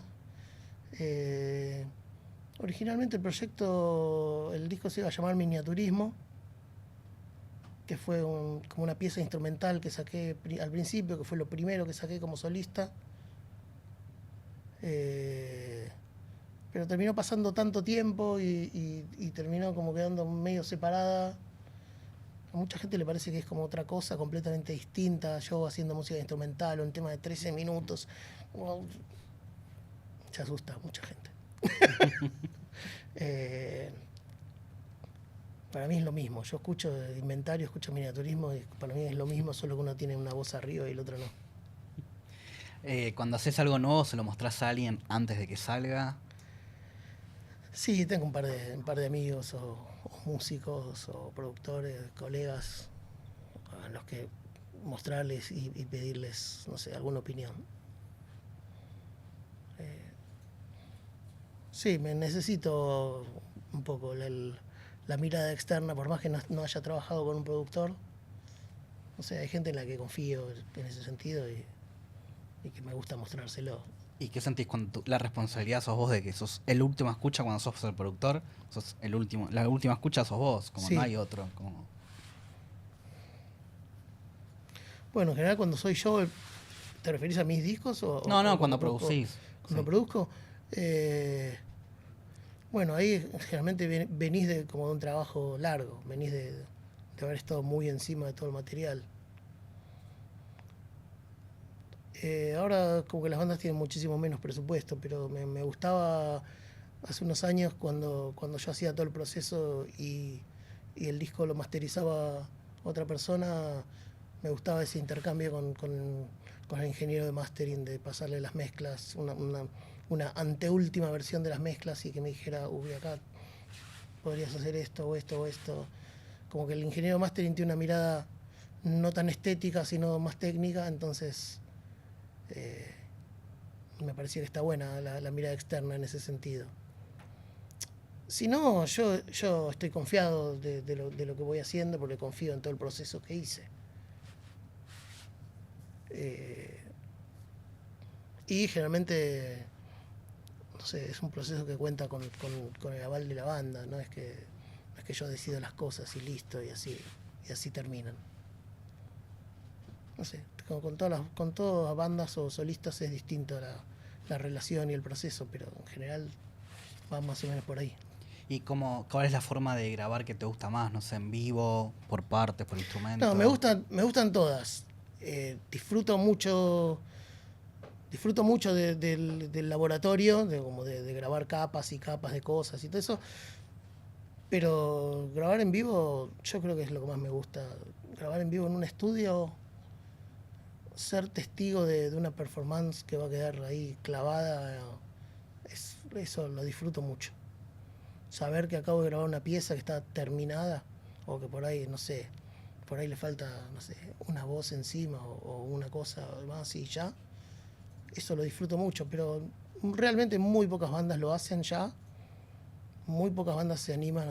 Originalmente el proyecto, el disco se iba a llamar Miniaturismo, que fue como una pieza instrumental que saqué al principio, que fue lo primero que saqué como solista. Pero terminó pasando tanto tiempo y terminó como quedando medio separada. A mucha gente le parece que es como otra cosa completamente distinta. Yo haciendo música instrumental, un tema de 13 minutos. Wow, se asusta a mucha gente. Para mí es lo mismo. Yo escucho Inventario, escucho Miniaturismo y para mí es lo mismo, solo que uno tiene una voz arriba y el otro no. Cuando haces algo nuevo, ¿se lo mostrás a alguien antes de que salga? Sí, tengo un par de amigos o músicos o productores, colegas a los que mostrarles y pedirles, no sé, alguna opinión. Sí, me necesito un poco la mirada externa, por más que no haya trabajado con un productor. O sea, hay gente en la que confío en ese sentido y que me gusta mostrárselo. ¿Y qué sentís cuando la responsabilidad sos vos de que sos el último escucha cuando sos el productor? Sos el último, la última escucha sos vos, como Sí. no hay otro. Como... Bueno, en general cuando soy yo, ¿te referís a mis discos o cuando producís. Cuando Sí. produzco, bueno, ahí generalmente venís como de un trabajo largo, venís de haber estado muy encima de todo el material. Ahora como que las bandas tienen muchísimo menos presupuesto, pero me gustaba hace unos años cuando yo hacía todo el proceso y el disco lo masterizaba otra persona, me gustaba ese intercambio con el ingeniero de mastering, de pasarle las mezclas, una anteúltima versión de las mezclas y que me dijera, uy, acá podrías hacer esto o esto o esto. Como que el ingeniero de mastering tiene una mirada no tan estética, sino más técnica, entonces me parecía que está buena la mirada externa en ese sentido. Si no, yo estoy confiado de lo que voy haciendo porque confío en todo el proceso que hice. Y generalmente, no sé, es un proceso que cuenta con el aval de la banda, no es que yo decido las cosas y listo, y así terminan. No sé, con todas las bandas o solistas es distinto la relación y el proceso, pero en general va más o menos por ahí. ¿Y cuál es la forma de grabar que te gusta más? No sé, en vivo, por partes, por instrumentos. No, me gustan todas. Disfruto mucho disfruto mucho del laboratorio, de grabar capas y capas de cosas y todo eso, pero grabar en vivo yo creo que es lo que más me gusta. Grabar en vivo en un estudio, ser testigo de una performance que va a quedar ahí clavada, eso lo disfruto mucho. Saber que acabo de grabar una pieza que está terminada, o que por ahí, no sé, por ahí le falta, no sé, una voz encima o una cosa más y ya, eso lo disfruto mucho, pero realmente muy pocas bandas lo hacen ya, muy pocas bandas se animan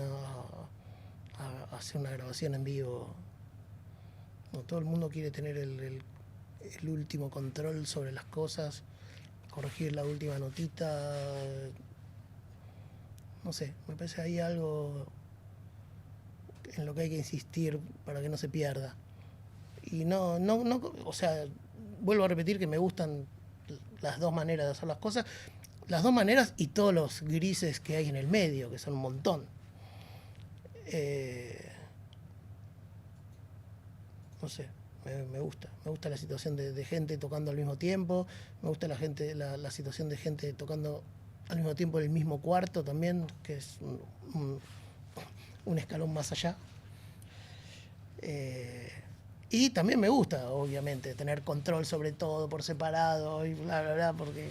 a hacer una grabación en vivo. No, todo el mundo quiere tener el último control sobre las cosas, corregir la última notita. No sé, me parece ahí algo en lo que hay que insistir para que no se pierda. Y no, o sea, vuelvo a repetir que me gustan las dos maneras de hacer las cosas, las dos maneras y todos los grises que hay en el medio, que son un montón. No sé, me gusta la situación de gente tocando al mismo tiempo, me gusta la situación de gente tocando al mismo tiempo en el mismo cuarto también, que es un escalón más allá. Y también me gusta, obviamente, tener control sobre todo por separado y bla, bla, bla, porque,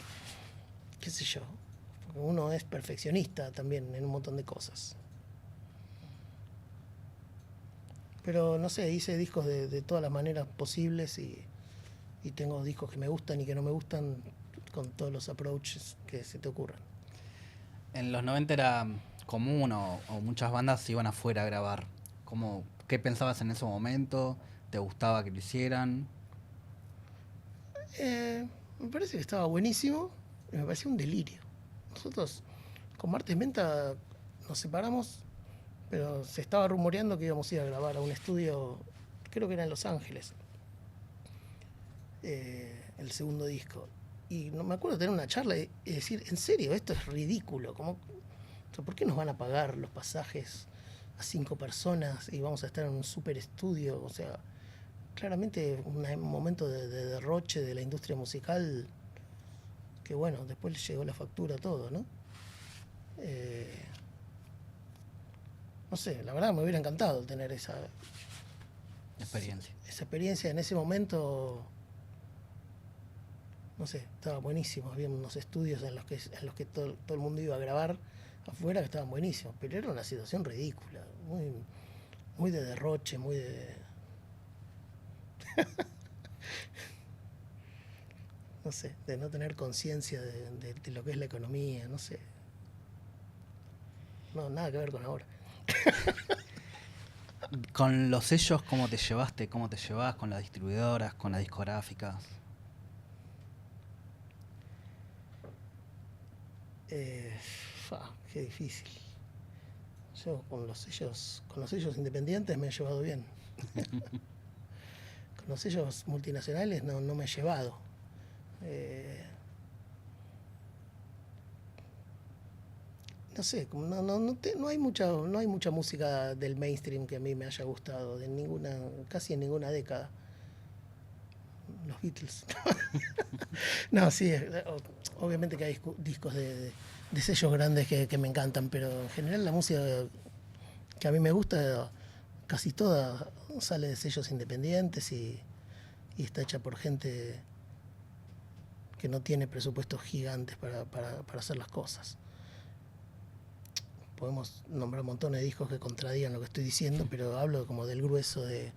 qué sé yo, porque uno es perfeccionista también en un montón de cosas. Pero no sé, hice discos de todas las maneras posibles y tengo discos que me gustan y que no me gustan con todos los approaches que se te ocurran. En los 90 era común o muchas bandas se iban afuera a grabar. ¿Qué pensabas en ese momento? ¿Te gustaba que lo hicieran? Me parece que estaba buenísimo y me parecía un delirio. Nosotros con Martes Menta nos separamos, pero se estaba rumoreando que íbamos a ir a grabar a un estudio, creo que era en Los Ángeles, el segundo disco. Y no me acuerdo de tener una charla y decir, en serio, esto es ridículo. ¿Por qué nos van a pagar los pasajes a 5 personas y vamos a estar en un super estudio? O sea, claramente un momento de derroche de la industria musical que, bueno, después le llegó la factura a todo, ¿no? No sé, la verdad me hubiera encantado tener esa experiencia en ese momento. No sé, estaba buenísimo. Había unos estudios en los que todo el mundo iba a grabar afuera que estaban buenísimos, pero era una situación ridícula, muy de derroche, muy de... no sé, de no tener conciencia de lo que es la economía, no sé. No, nada que ver con ahora. ¿Con los sellos cómo te llevaste? ¿Cómo te llevas con las distribuidoras, con las discográficas? Qué difícil. Yo con los sellos independientes me he llevado bien. Con los sellos multinacionales no me he llevado. No sé, no hay mucha música del mainstream que a mí me haya gustado, casi en ninguna década. Los Beatles. No, sí, obviamente que hay discos de sellos grandes que me encantan, pero en general la música que a mí me gusta, casi toda sale de sellos independientes y está hecha por gente que no tiene presupuestos gigantes para hacer las cosas. Podemos nombrar montones de discos que contradigan lo que estoy diciendo, pero hablo como del grueso de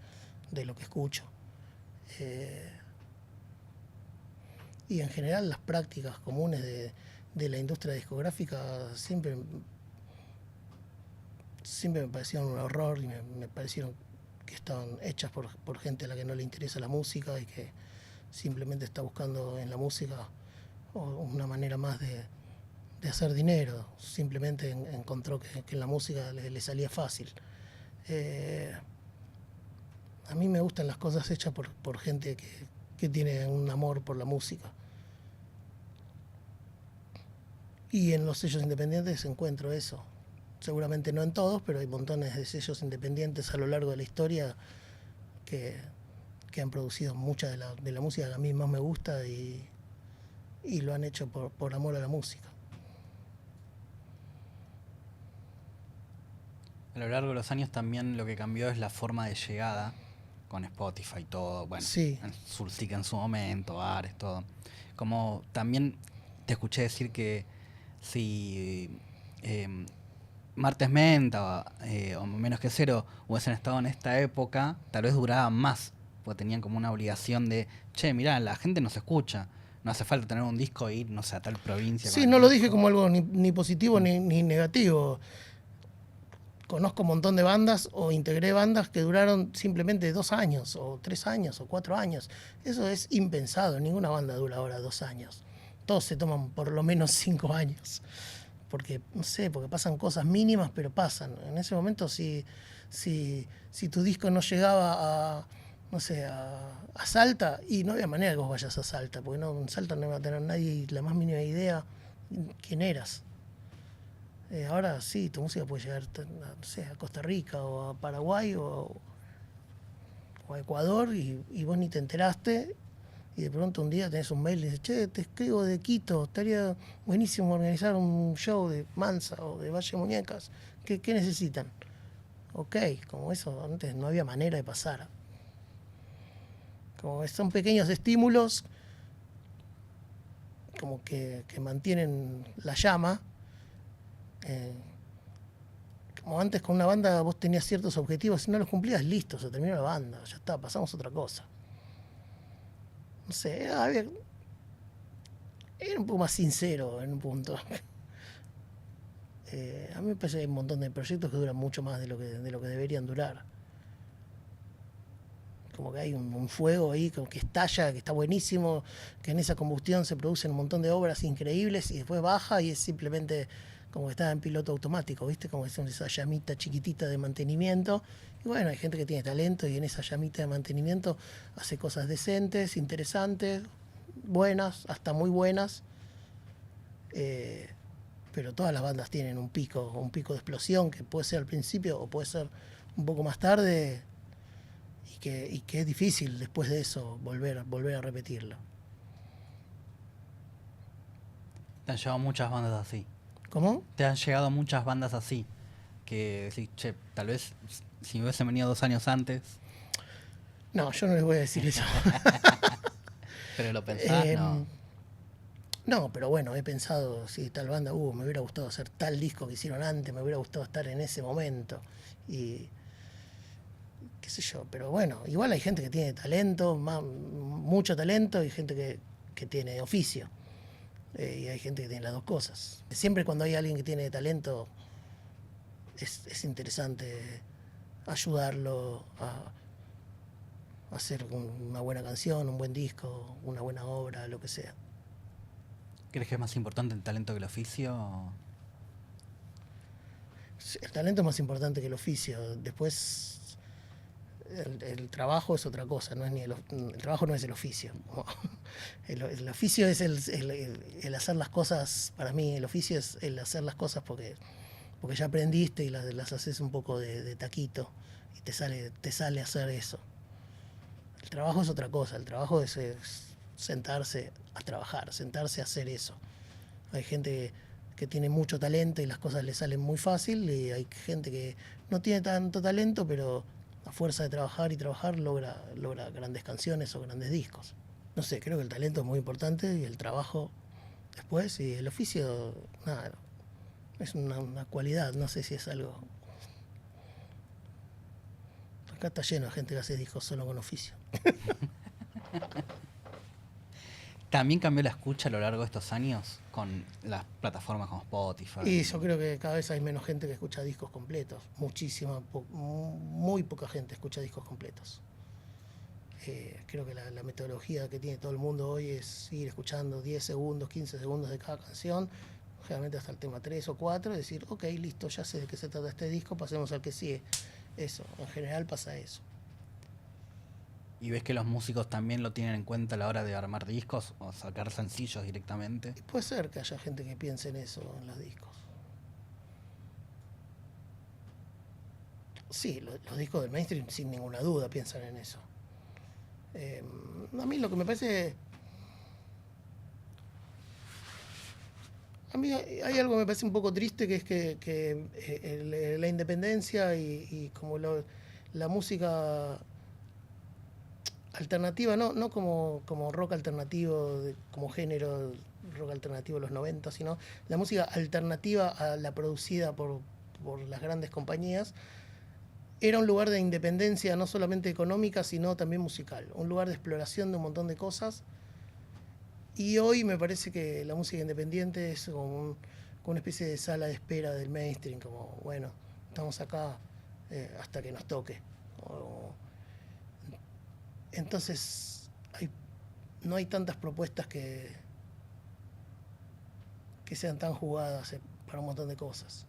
lo que escucho. Y en general las prácticas comunes de la industria discográfica siempre me parecieron un horror y me parecieron que estaban hechas por gente a la que no le interesa la música y que simplemente está buscando en la música una manera más de hacer dinero. Simplemente encontró que en la música le salía fácil. A mí me gustan las cosas hechas por gente que tiene un amor por la música. Y en los sellos independientes encuentro eso. Seguramente no en todos, pero hay montones de sellos independientes a lo largo de la historia que han producido mucha de la música que a mí más me gusta y y lo han hecho por amor a la música. A lo largo de los años también lo que cambió es la forma de llegada con Spotify y todo. Bueno, Sí, Zulcic en su momento, Ares, todo. Como también te escuché decir que si Martes Menta o Menos que Cero hubiesen estado en esta época, tal vez duraban más, porque tenían como una obligación de, che, mirá, la gente nos escucha, no hace falta tener un disco e ir, no sé, a tal provincia con sí, el no lo dije disco. como algo ni positivo ni negativo. Conozco un montón de bandas o integré bandas que duraron simplemente 2 años, o 3 años, o 4 años. Eso es impensado, ninguna banda dura ahora 2 años. Todos se toman por lo menos 5 años. Porque, no sé, porque pasan cosas mínimas, pero pasan. En ese momento, si tu disco no llegaba a, no sé, a Salta, y no había manera que vos vayas a Salta, porque no, en Salta no iba a tener nadie la más mínima idea quién eras. Ahora sí, tu música puede llegar no sé, a Costa Rica o a Paraguay o a Ecuador y vos ni te enteraste y de pronto un día tenés un mail y dices, che, te escribo de Quito, estaría buenísimo organizar un show de Mansa o de Valle Muñecas, ¿qué necesitan? Ok, como eso antes no había manera de pasar. Como son pequeños estímulos como que mantienen la llama. Eh, Como antes con una banda vos tenías ciertos objetivos, si no los cumplías, listo, se terminó la banda, ya está, pasamos a otra cosa. No sé, era un poco más sincero en un punto. A mí me parece que hay un montón de proyectos que duran mucho más de lo que deberían durar. Como que hay un fuego ahí como que estalla, que está buenísimo, que en esa combustión se producen un montón de obras increíbles y después baja y es simplemente como que está en piloto automático, ¿viste? Como es esa llamita chiquitita de mantenimiento. Y bueno, hay gente que tiene talento y en esa llamita de mantenimiento hace cosas decentes, interesantes, buenas, hasta muy buenas. Eh, pero todas las bandas tienen un pico de explosión que puede ser al principio o puede ser un poco más tarde y que es difícil después de eso volver a repetirlo. Te han llegado muchas bandas así. ¿Cómo? Te han llegado muchas bandas así. Que decís, che, tal vez si me hubiesen venido 2 años antes, No, yo no les voy a decir eso. pero lo pensás, Eh, no. no, pero bueno, he pensado, si tal banda, me hubiera gustado hacer tal disco que hicieron antes, me hubiera gustado estar en ese momento. Y qué sé yo, pero bueno, igual hay gente que tiene talento, mucho talento, y gente que tiene oficio. Y hay gente que tiene las dos cosas. Siempre cuando hay alguien que tiene talento, es interesante ayudarlo a hacer una buena canción, un buen disco, una buena obra, lo que sea. ¿Crees que es más importante el talento que el oficio? El talento es más importante que el oficio. Después, el trabajo es otra cosa, no es el trabajo no es el oficio. El oficio es el hacer las cosas, para mí el oficio es el hacer las cosas porque ya aprendiste y las haces un poco de taquito y te sale hacer eso. El trabajo es otra cosa, el trabajo es sentarse a trabajar, sentarse a hacer eso. Hay gente que tiene mucho talento y las cosas le salen muy fácil y hay gente que no tiene tanto talento, pero a fuerza de trabajar y trabajar logra grandes canciones o grandes discos. No sé, creo que el talento es muy importante y el trabajo después y el oficio, nada, es una cualidad, no sé si es algo. Acá está lleno de gente que hace discos solo con oficio. También cambió la escucha a lo largo de estos años con las plataformas como Spotify. Y yo creo que cada vez hay menos gente que escucha discos completos. Muy poca gente escucha discos completos. Creo que la metodología que tiene todo el mundo hoy es ir escuchando 10 segundos, 15 segundos de cada canción, generalmente hasta el tema 3 o 4, y decir, ok, listo, ya sé de qué se trata este disco, pasemos al que sigue. Eso, en general pasa eso. ¿Y ves que los músicos también lo tienen en cuenta a la hora de armar discos o sacar sencillos directamente? Y puede ser que haya gente que piense en eso en los discos. Sí, los discos del mainstream sin ninguna duda piensan en eso. A mí lo que me parece A mí hay algo que me parece un poco triste, que es que la independencia y como la música alternativa, no como rock alternativo, como género rock alternativo de los 90, sino la música alternativa a la producida por las grandes compañías, era un lugar de independencia no solamente económica, sino también musical, un lugar de exploración de un montón de cosas. Y hoy me parece que la música independiente es como una especie de sala de espera del mainstream, como, bueno, estamos acá hasta que nos toque. O, entonces, no hay tantas propuestas que sean tan jugadas para un montón de cosas.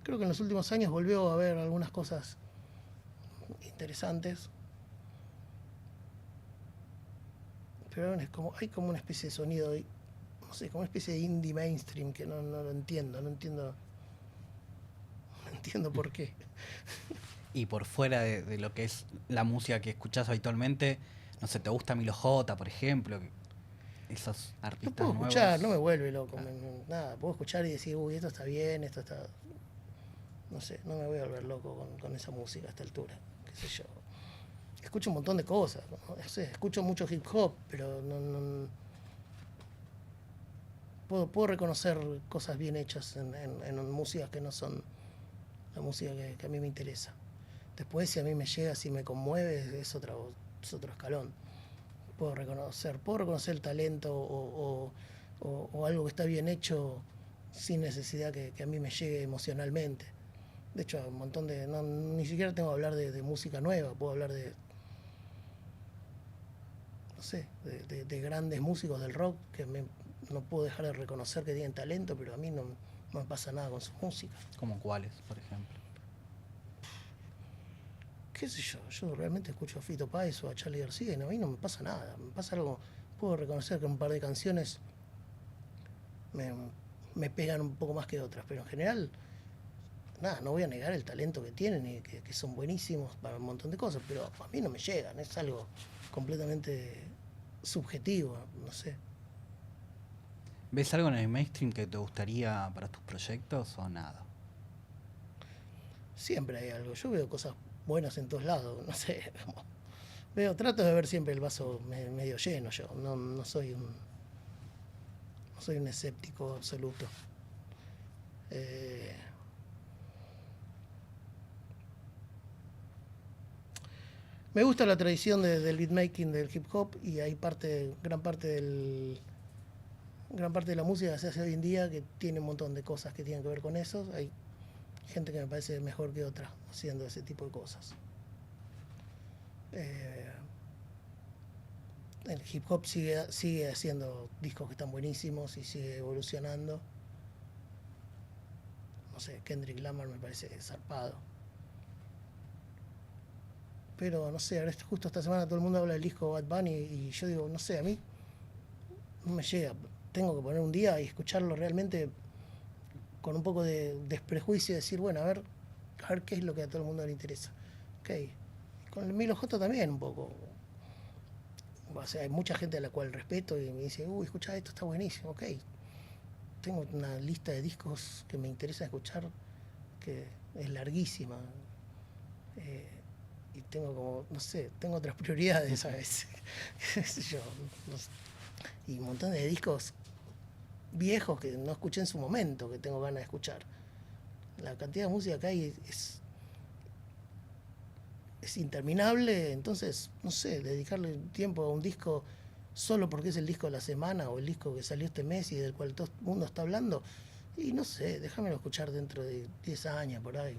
Creo que en los últimos años volvió a haber algunas cosas interesantes, pero hay como una especie de sonido, no sé, como una especie de indie mainstream que no lo entiendo, no entiendo por qué. Y por fuera de lo que es la música que escuchás habitualmente, no sé, ¿te gusta Milo J, por ejemplo? Esos No artistas puedo nuevos. escuchar, no me vuelve loco, nada, puedo escuchar y decir, uy, esto está bien, esto está... No sé, no me voy a volver loco con esa música a esta altura, qué sé yo. Escucho un montón de cosas, ¿no? Escucho mucho hip hop, pero no puedo reconocer cosas bien hechas en músicas que no son la música que a mí me interesa. Después, si a mí me llega, si me conmueve, es otro escalón. Puedo reconocer el talento o algo que está bien hecho sin necesidad que a mí me llegue emocionalmente. De hecho, un montón de... ni siquiera tengo que hablar de música nueva, puedo hablar de... no sé, de grandes músicos del rock que no puedo dejar de reconocer que tienen talento, pero a mí no me pasa nada con su música. ¿Como cuáles, por ejemplo? Qué sé yo realmente escucho a Fito Páez o a Charly García y a mí no me pasa nada. Me pasa algo... Puedo reconocer que un par de canciones me pegan un poco más que otras, pero en general... Nada, no voy a negar el talento que tienen y que son buenísimos para un montón de cosas, pero a mí no me llegan, es algo completamente subjetivo, no sé. ¿Ves algo en el mainstream que te gustaría para tus proyectos o nada? Siempre hay algo, yo veo cosas buenas en todos lados, no sé. Trato de ver siempre el vaso medio lleno yo, no soy un escéptico absoluto. Me gusta la tradición del beatmaking, del hip hop, y hay gran parte de la música que se hace hoy en día que tiene un montón de cosas que tienen que ver con eso. Hay gente que me parece mejor que otra haciendo ese tipo de cosas. El hip hop sigue haciendo discos que están buenísimos y sigue evolucionando. No sé, Kendrick Lamar me parece zarpado. Pero no sé, ahora justo esta semana todo el mundo habla del disco Bad Bunny y yo digo, no sé, a mí no me llega. Tengo que poner un día y escucharlo realmente con un poco de desprejuicio y decir, bueno, a ver qué es lo que a todo el mundo le interesa. Okay. Con el Milo J también un poco. O sea, hay mucha gente a la cual respeto y me dice, uy, escucha esto, está buenísimo, ok. Tengo una lista de discos que me interesa escuchar que es larguísima. Y tengo como, no sé, tengo otras prioridades, ¿sabes? ¿Qué sé yo? No sé. Y un montón de discos viejos que no escuché en su momento, que tengo ganas de escuchar. La cantidad de música que hay es interminable, entonces, no sé, dedicarle tiempo a un disco solo porque es el disco de la semana o el disco que salió este mes y del cual todo el mundo está hablando, y no sé, déjamelo escuchar dentro de 10 años, por ahí.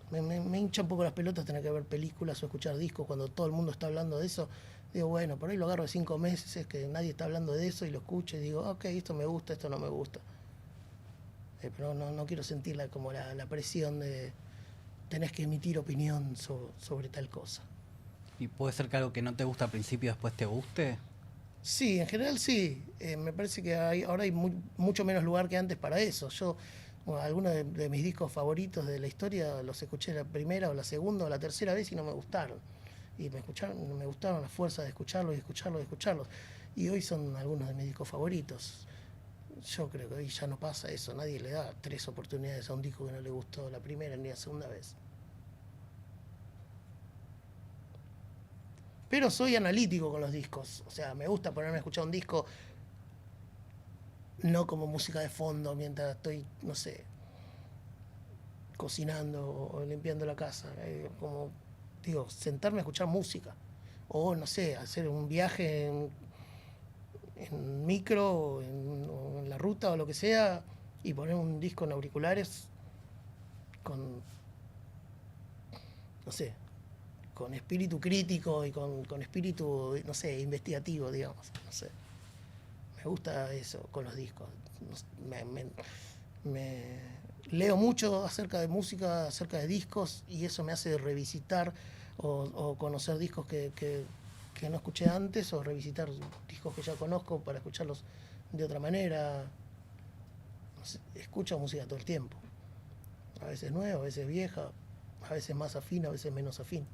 Me hincha un poco las pelotas tener que ver películas o escuchar discos cuando todo el mundo está hablando de eso. Digo, bueno, por ahí lo agarro de 5 meses, es que nadie está hablando de eso y lo escucho y digo, ok, esto me gusta, esto no me gusta. Pero no quiero sentir como la presión de tenés que emitir opinión sobre tal cosa. ¿Y puede ser que algo que no te gusta al principio después te guste? Sí, en general sí. Me parece que ahora hay mucho menos lugar que antes para eso. Bueno, algunos de mis discos favoritos de la historia los escuché la primera o la segunda o la tercera vez y no me gustaron. y me gustaron las fuerzas de escucharlos y escucharlos y escucharlos. Y hoy son algunos de mis discos favoritos. Yo creo que hoy ya no pasa eso, nadie le da 3 oportunidades a un disco que no le gustó la primera ni la segunda vez. Pero soy analítico con los discos, o sea, me gusta ponerme a escuchar un disco no como música de fondo mientras estoy, no sé, cocinando o limpiando la casa, como digo, sentarme a escuchar música o no sé, hacer un viaje en micro o en la ruta o lo que sea y poner un disco en auriculares con, no sé, con espíritu crítico y con espíritu, no sé, investigativo, digamos, no sé. Me gusta eso con los discos. Me leo mucho acerca de música, acerca de discos, y eso me hace revisitar o conocer discos que no escuché antes, o revisitar discos que ya conozco para escucharlos de otra manera. No sé, escucho música todo el tiempo. A veces nueva, a veces vieja, a veces más afín, a veces menos afín.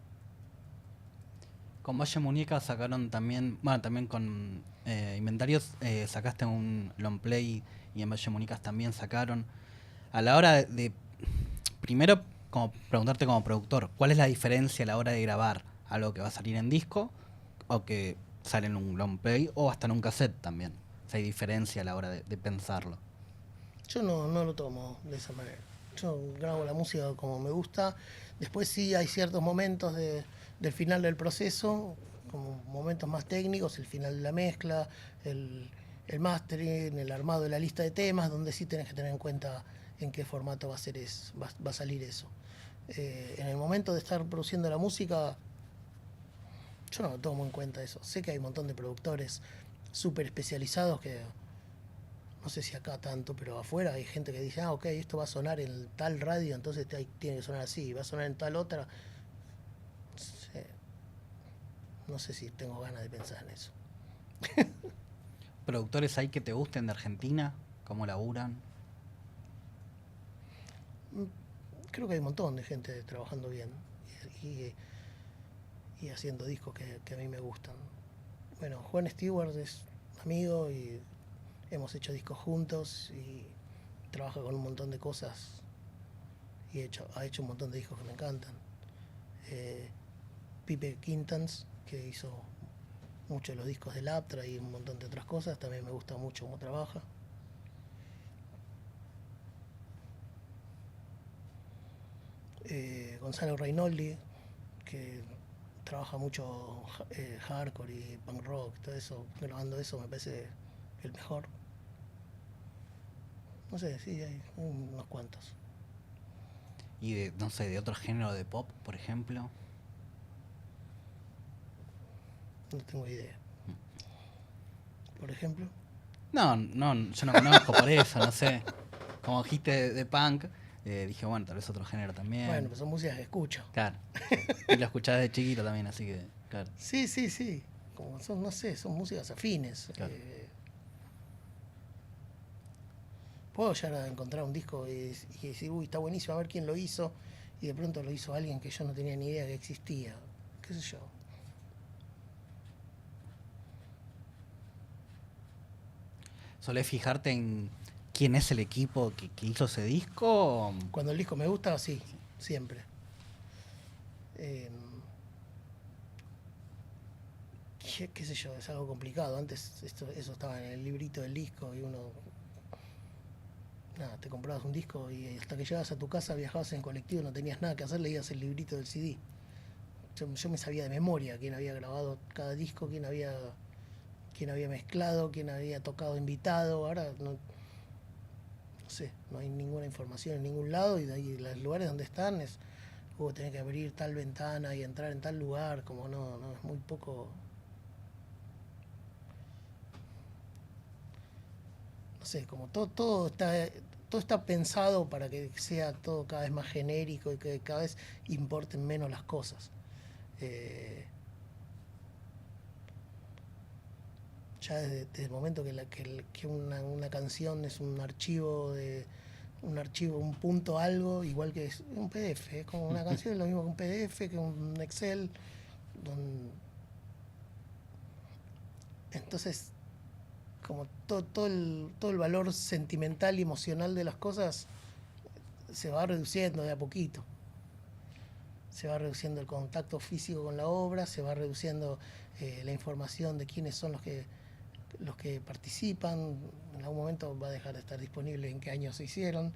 Con Valle Muñeca sacaron también, bueno, también con Inventarios sacaste un long play y en Valle Muñecas también sacaron. A la hora primero, como preguntarte como productor, ¿cuál es la diferencia a la hora de grabar algo que va a salir en disco o que sale en un long play o hasta en un cassette también? O sea, hay diferencia a la hora de pensarlo. Yo no lo tomo de esa manera. Yo grabo la música como me gusta. Después sí hay ciertos momentos del final del proceso, como momentos más técnicos, el final de la mezcla, el mastering, el armado de la lista de temas, donde sí tenés que tener en cuenta en qué formato va a salir eso. En el momento de estar produciendo la música, yo no lo tomo en cuenta eso. Sé que hay un montón de productores súper especializados que no sé si acá tanto, pero afuera hay gente que dice, ok, esto va a sonar en tal radio, entonces tiene que sonar así, va a sonar en tal otra. No sé si tengo ganas de pensar en eso. ¿Productores hay que te gusten de Argentina? ¿Cómo laburan? Creo que hay un montón de gente trabajando bien y, y haciendo discos que a mí me gustan. Bueno, Juan Stewart es amigo y hemos hecho discos juntos y trabaja con un montón de cosas y ha hecho un montón de discos que me encantan. Pipe Quintans, que hizo muchos de los discos del Aptra y un montón de otras cosas, también me gusta mucho cómo trabaja. Gonzalo Reinoldi, que trabaja mucho hardcore y punk rock, todo eso, grabando eso me parece el mejor. No sé, sí, hay unos cuantos. Y de, no sé, de otro género de pop, por ejemplo. No tengo idea. Por ejemplo. No, yo no conozco por eso, no sé. Como dijiste de punk, dije, bueno, tal vez otro género también. Bueno, pues son músicas que escucho. Claro, sí. Y lo escuchás de chiquito también, así que, claro. Sí. Como son, no sé, son músicas afines. Claro. Puedo llegar a encontrar un disco y decir, uy, está buenísimo, a ver quién lo hizo. Y de pronto lo hizo alguien que yo no tenía ni idea que existía. ¿Qué sé yo? ¿Solés fijarte en quién es el equipo que hizo ese disco? Cuando el disco me gusta, sí, siempre. Qué sé yo, es algo complicado. Antes eso estaba en el librito del disco y uno, nada, te comprabas un disco y hasta que llegabas a tu casa, viajabas en colectivo, no tenías nada que hacer, leías el librito del CD. Yo me sabía de memoria quién había grabado cada disco, quién había mezclado, quién había tocado invitado. Ahora no sé, no hay ninguna información en ningún lado y de ahí los lugares donde están tenés que abrir tal ventana y entrar en tal lugar, como no es muy poco. No sé, como todo está pensado para que sea todo cada vez más genérico y que cada vez importen menos las cosas. Ya desde el momento que una canción es un archivo, un punto algo, igual que es un PDF, es como una canción, es lo mismo que un PDF, que un Excel, Entonces, como todo el valor sentimental y emocional de las cosas se va reduciendo de a poquito. Se va reduciendo el contacto físico con la obra, se va reduciendo la información de quiénes son los que participan. En algún momento va a dejar de estar disponible en qué año se hicieron.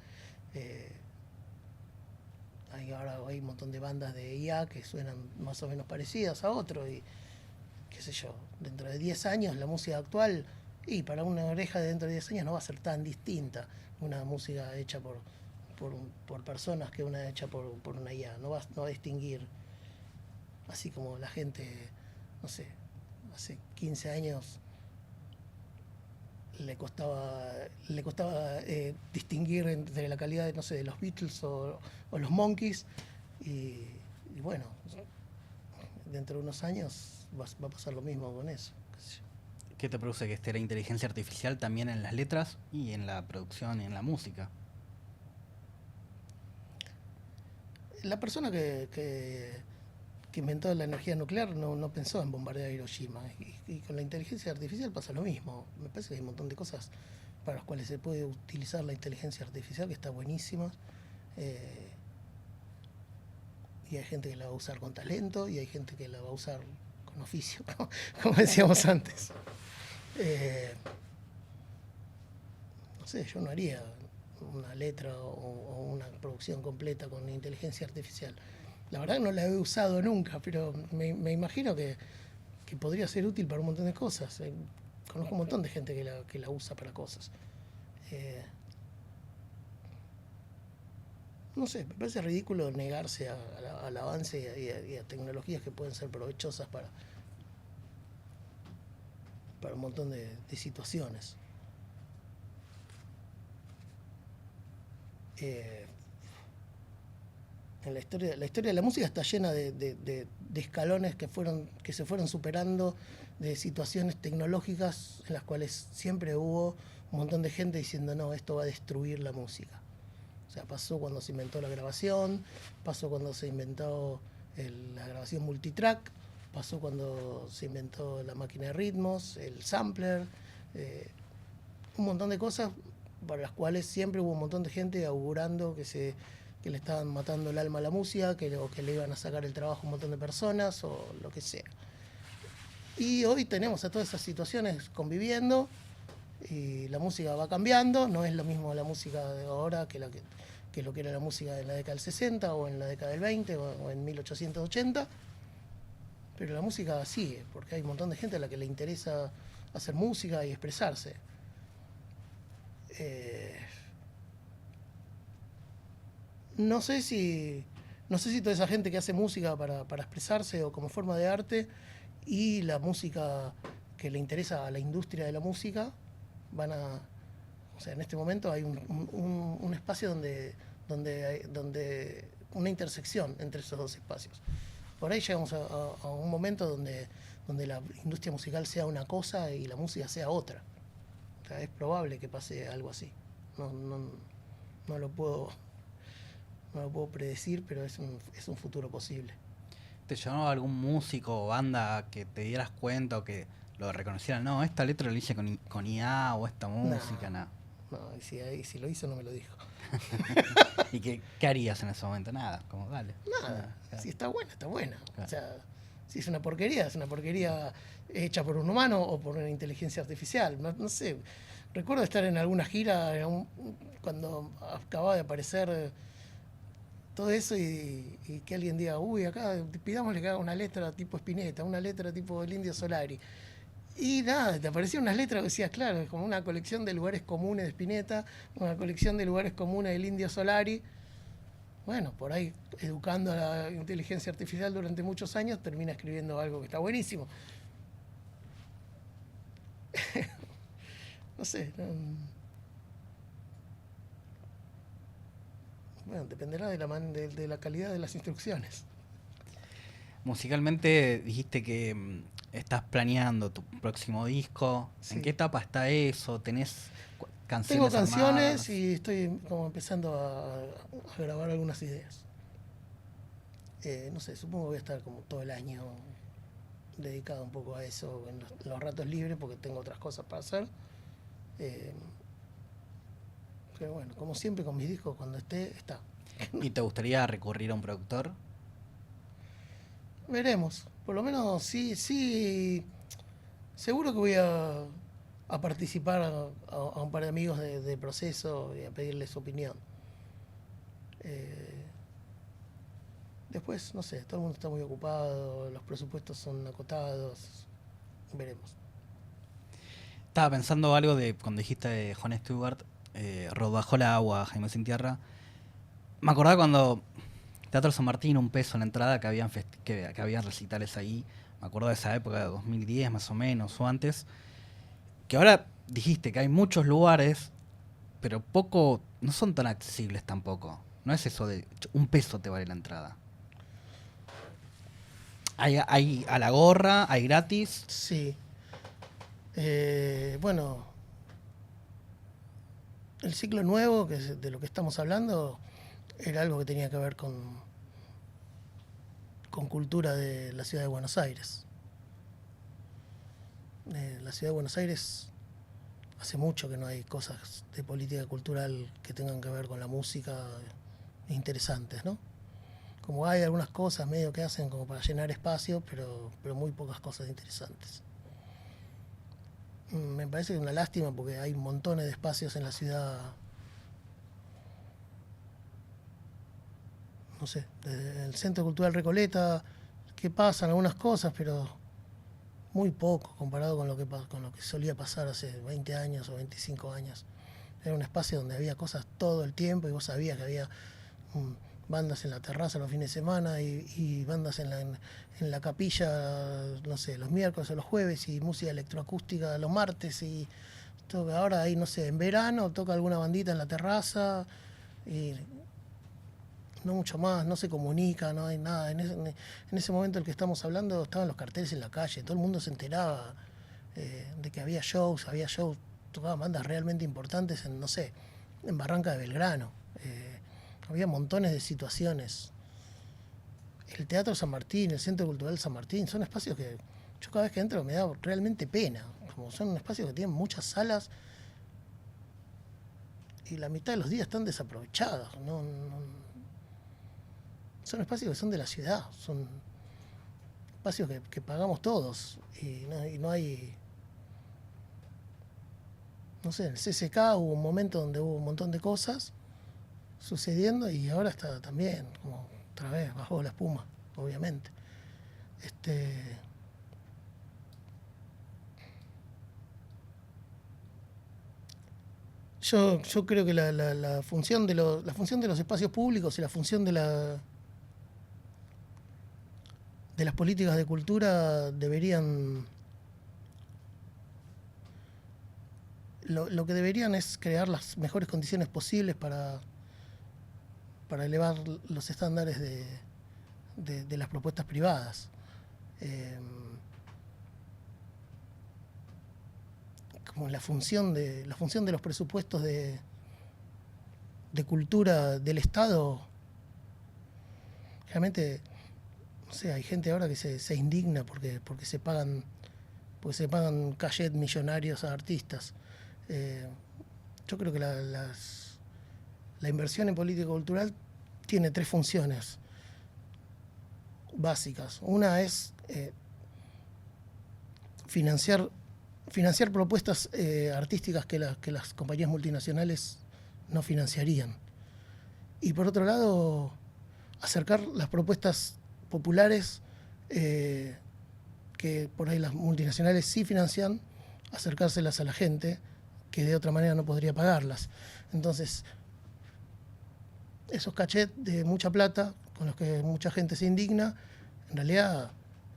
Ahora hay un montón de bandas de IA que suenan más o menos parecidas a otro y qué sé yo, dentro de 10 años la música actual, y para una oreja de dentro de 10 años no va a ser tan distinta una música hecha por personas que una hecha por una IA, no va a distinguir, así como la gente, no sé, hace 15 años le costaba distinguir entre la calidad de, no sé, de los Beatles o los Monkeys, y bueno, dentro de unos años va a pasar lo mismo con eso. ¿Qué te produce que esté la inteligencia artificial también en las letras y en la producción y en la música? La persona que inventó la energía nuclear no pensó en bombardear Hiroshima, y con la inteligencia artificial pasa lo mismo. Me parece que hay un montón de cosas para las cuales se puede utilizar la inteligencia artificial que está buenísima. Y hay gente que la va a usar con talento y hay gente que la va a usar con oficio, como decíamos antes. No sé, yo no haría una letra o una producción completa con inteligencia artificial. La verdad que no la he usado nunca, pero me imagino que podría ser útil para un montón de cosas. Conozco un montón de gente que la usa para cosas. No sé, me parece ridículo negarse al avance y a tecnologías que pueden ser provechosas para un montón de situaciones. En la historia de la música está llena de escalones que se fueron superando, de situaciones tecnológicas en las cuales siempre hubo un montón de gente diciendo no, esto va a destruir la música. O sea, pasó cuando se inventó la grabación, pasó cuando se inventó la grabación multitrack, pasó cuando se inventó la máquina de ritmos, el sampler, un montón de cosas para las cuales siempre hubo un montón de gente augurando que le estaban matando el alma a la música, que le iban a sacar el trabajo a un montón de personas o lo que sea. Y hoy tenemos a todas esas situaciones conviviendo y la música va cambiando, no es lo mismo la música de ahora que lo que era la música en la década del 60 o en la década del 20 o en 1880, pero la música sigue, porque hay un montón de gente a la que le interesa hacer música y expresarse. No sé si toda esa gente que hace música para expresarse o como forma de arte y la música que le interesa a la industria de la música o sea, en este momento hay un espacio donde una intersección entre esos dos espacios. Por ahí llegamos a un momento donde la industria musical sea una cosa y la música sea otra. O sea, es probable que pase algo así. No lo puedo predecir, pero es un futuro posible. ¿Te llamaba algún músico o banda que te dieras cuenta o que lo reconocieran? No, esta letra lo hice con IA o esta música, nada. No, y si lo hizo no me lo dijo. ¿Y qué harías en ese momento? Nada, como dale. Nada, Claro. si está buena, está buena. Claro. O sea, si es una porquería hecha por un humano o por una inteligencia artificial. No sé, recuerdo estar en alguna gira cuando acababa de aparecer todo eso y que alguien diga, uy, acá pidámosle que haga una letra tipo Spinetta, una letra tipo el Indio Solari. Y nada, te aparecían unas letras que decías, claro, es como una colección de lugares comunes de Spinetta, una colección de lugares comunes del Indio Solari. Bueno, por ahí, educando a la inteligencia artificial durante muchos años, termina escribiendo algo que está buenísimo. No sé. Bueno, dependerá de la calidad de las instrucciones. Musicalmente dijiste que estás planeando tu próximo disco. Sí. ¿En qué etapa está eso? ¿Tenés canciones Tengo canciones armadas? y estoy como empezando a grabar algunas ideas. No sé, supongo que voy a estar como todo el año dedicado un poco a eso en los ratos libres porque tengo otras cosas para hacer. Eh, pero bueno, como siempre con mis discos, cuando está. ¿Y te gustaría recurrir a un productor? Veremos. Por lo menos sí. Seguro que voy a participar a un par de amigos de proceso y a pedirles su opinión. Después, no sé, todo el mundo está muy ocupado, los presupuestos son acotados. Veremos. Estaba pensando algo de cuando dijiste de Jon Stewart, Rod bajo la agua, Jaime sin tierra. Me acordaba cuando Teatro San Martín, un peso en la entrada, que habían recitales ahí. Me acuerdo de esa época, de 2010 más o menos, o antes. Que ahora dijiste que hay muchos lugares, pero no son tan accesibles tampoco. No es eso de un peso te vale la entrada. Hay a la gorra, hay gratis. Sí. Bueno, el ciclo nuevo, que es de lo que estamos hablando, era algo que tenía que ver con cultura de la ciudad de Buenos Aires. La ciudad de Buenos Aires hace mucho que no hay cosas de política cultural que tengan que ver con la música interesantes, ¿no? Como hay algunas cosas medio que hacen como para llenar espacio, pero muy pocas cosas interesantes. Me parece que es una lástima porque hay montones de espacios en la ciudad, no sé, desde el Centro Cultural Recoleta, que pasan algunas cosas, pero muy poco comparado con lo que solía pasar hace 20 años o 25 años. Era un espacio donde había cosas todo el tiempo y vos sabías que había bandas en la terraza los fines de semana y bandas en la capilla, no sé, los miércoles o los jueves y música electroacústica los martes y ahora ahí, no sé, en verano toca alguna bandita en la terraza y no mucho más, no se comunica, no hay nada. En ese momento del que estamos hablando estaban los carteles en la calle, todo el mundo se enteraba de que había shows, tocaban bandas realmente importantes en, no sé, en Barranca de Belgrano. Había montones de situaciones. El Teatro San Martín, el Centro Cultural San Martín, son espacios que yo cada vez que entro me da realmente pena. Como son espacios que tienen muchas salas y la mitad de los días están desaprovechados. Son espacios que son de la ciudad, son espacios que pagamos todos y no hay... No sé, en el CCK hubo un momento donde hubo un montón de cosas sucediendo y ahora está también, como otra vez, bajó la espuma, obviamente. Yo creo que la función de los espacios públicos y la función de las políticas de cultura deberían... Lo que deberían es crear las mejores condiciones posibles para elevar los estándares de las propuestas privadas. Como la función de los presupuestos de cultura del Estado, realmente, no sé, hay gente ahora que se indigna porque se pagan cachet millonarios a artistas. Yo creo que la inversión en política cultural tiene tres funciones básicas. Una es financiar propuestas artísticas que las compañías multinacionales no financiarían. Y por otro lado, acercar las propuestas populares que por ahí las multinacionales sí financian, acercárselas a la gente que de otra manera no podría pagarlas. Entonces, esos cachets de mucha plata, con los que mucha gente se indigna, en realidad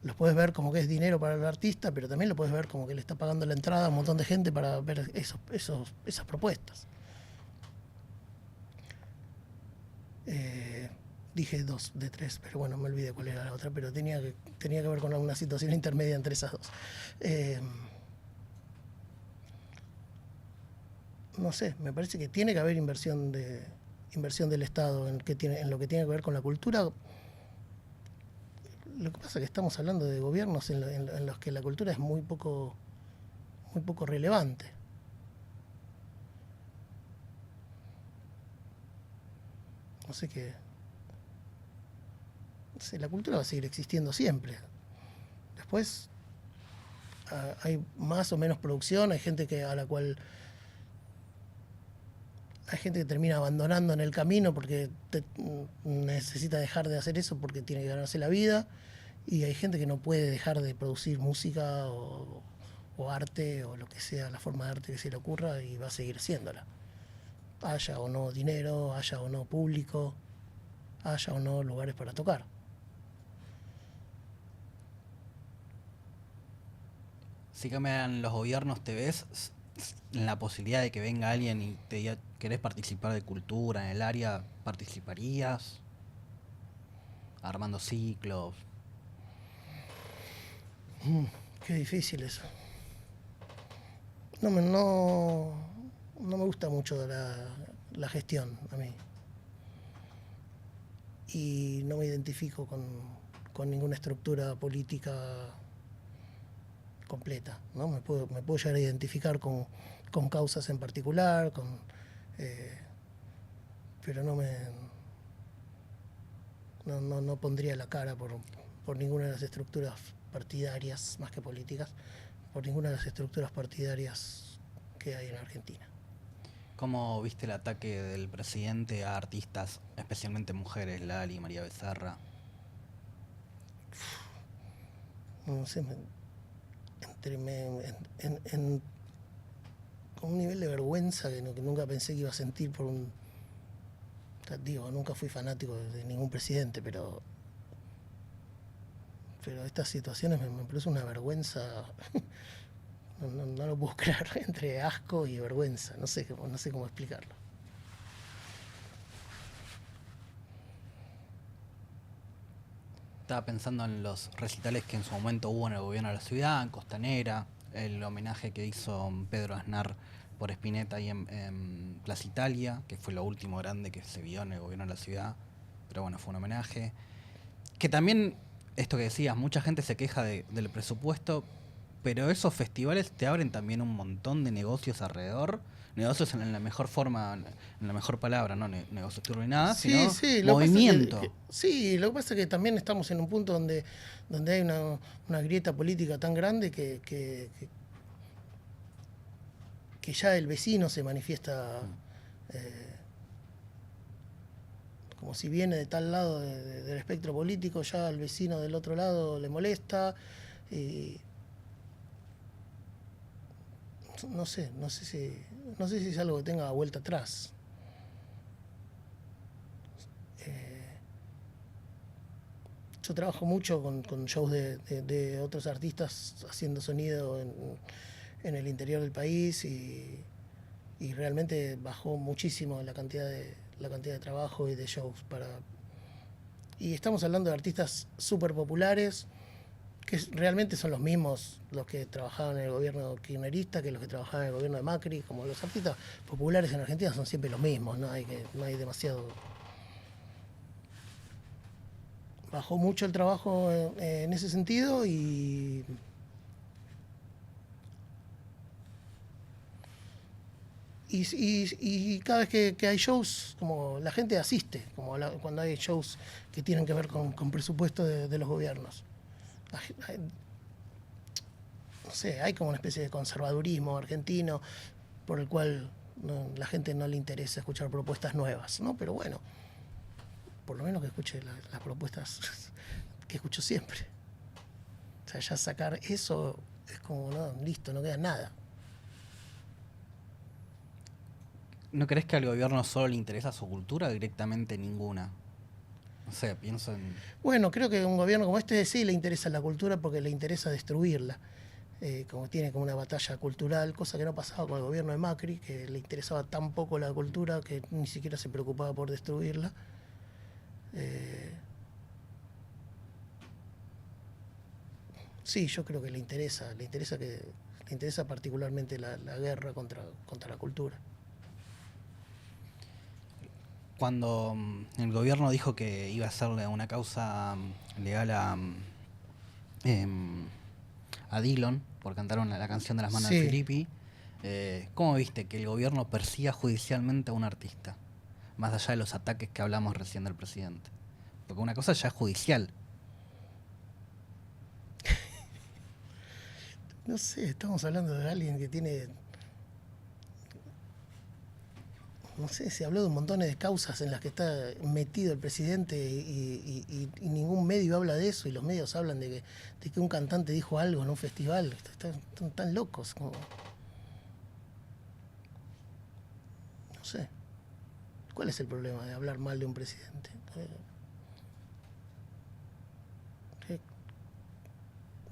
los puedes ver como que es dinero para el artista, pero también lo puedes ver como que le está pagando la entrada a un montón de gente para ver esas propuestas. Dije 2 de 3, pero bueno, me olvidé cuál era la otra, pero tenía que ver con alguna situación intermedia entre esas dos. No sé, me parece que tiene que haber inversión del Estado en lo que tiene que ver con la cultura. Lo que pasa es que estamos hablando de gobiernos en los que la cultura es muy poco relevante. No sé qué. No sé, la cultura va a seguir existiendo siempre. Después hay más o menos producción, hay gente que a la cual hay gente que termina abandonando en el camino porque necesita dejar de hacer eso porque tiene que ganarse la vida, y hay gente que no puede dejar de producir música o arte o lo que sea, la forma de arte que se le ocurra, y va a seguir siéndola. Haya o no dinero, haya o no público, haya o no lugares para tocar. Si cambian los gobiernos, ¿te ves en la posibilidad de que venga alguien y te diga, querés participar de cultura en el área? ¿Participarías? Armando ciclos. Qué difícil eso. No me gusta mucho la gestión a mí. Y no me identifico con ninguna estructura política completa, ¿no? Me puedo llegar a identificar con causas en particular, pero no pondría la cara por ninguna de las estructuras partidarias, más que políticas, por ninguna de las estructuras partidarias que hay en Argentina. ¿Cómo viste el ataque del presidente a artistas, especialmente mujeres, Lali, María Becerra? No sé, con un nivel de vergüenza que nunca pensé que iba a sentir por un... Digo, nunca fui fanático de ningún presidente, pero estas situaciones me produce una vergüenza. No lo puedo creer, entre asco y vergüenza, no sé cómo explicarlo. Estaba pensando en los recitales que en su momento hubo en el gobierno de la ciudad, en Costanera, el homenaje que hizo Pedro Aznar por Spinetta ahí en Plaza Italia, que fue lo último grande que se vio en el gobierno de la ciudad, pero bueno, fue un homenaje. Que también, esto que decías, mucha gente se queja del presupuesto, pero esos festivales te abren también un montón de negocios alrededor. Negocios en la mejor forma, en la mejor palabra, no negocios turbo ni nada, Sí, sino sí, movimiento. sí, lo que pasa es que también estamos en un punto donde hay una grieta política tan grande que ya el vecino se manifiesta como si viene de tal lado del espectro político, ya al vecino del otro lado le molesta. Y no sé si es algo que tenga vuelta atrás. Yo trabajo mucho con shows de otros artistas haciendo sonido en el interior del país, y realmente bajó muchísimo la cantidad de trabajo y de shows y estamos hablando de artistas súper populares que realmente son los mismos los que trabajaban en el gobierno kirchnerista que los que trabajaban en el gobierno de Macri. Como los artistas populares en Argentina son siempre los mismos, no hay demasiado. Bajó mucho el trabajo en ese sentido, y cada vez que hay shows, como la gente asiste, como cuando hay shows que tienen que ver con presupuesto de los gobiernos. No sé, hay como una especie de conservadurismo argentino por el cual la gente no le interesa escuchar propuestas nuevas, ¿no? Pero bueno, por lo menos que escuche las propuestas que escucho siempre. O sea, ya sacar eso es como, no, listo, no queda nada. ¿No crees que al gobierno solo le interesa su cultura? Directamente ninguna. No sé, pienso en... Bueno, creo que a un gobierno como este sí le interesa la cultura porque le interesa destruirla. Como tiene como una batalla cultural, cosa que no pasaba con el gobierno de Macri, que le interesaba tan poco la cultura que ni siquiera se preocupaba por destruirla. Sí, yo creo que le interesa particularmente la guerra contra la cultura. Cuando el gobierno dijo que iba a hacerle una causa legal a Dillon por cantar la canción de las manos de Sí. Filippi. ¿Cómo viste que el gobierno persiga judicialmente a un artista? Más allá de los ataques que hablamos recién del presidente. Porque una cosa ya es judicial. No sé, estamos hablando de alguien que tiene, no sé, se habló de un montón de causas en las que está metido el presidente y ningún medio habla de eso y los medios hablan de que un cantante dijo algo en un festival. Están tan locos como... No sé. ¿Cuál es el problema de hablar mal de un presidente? ¿Qué-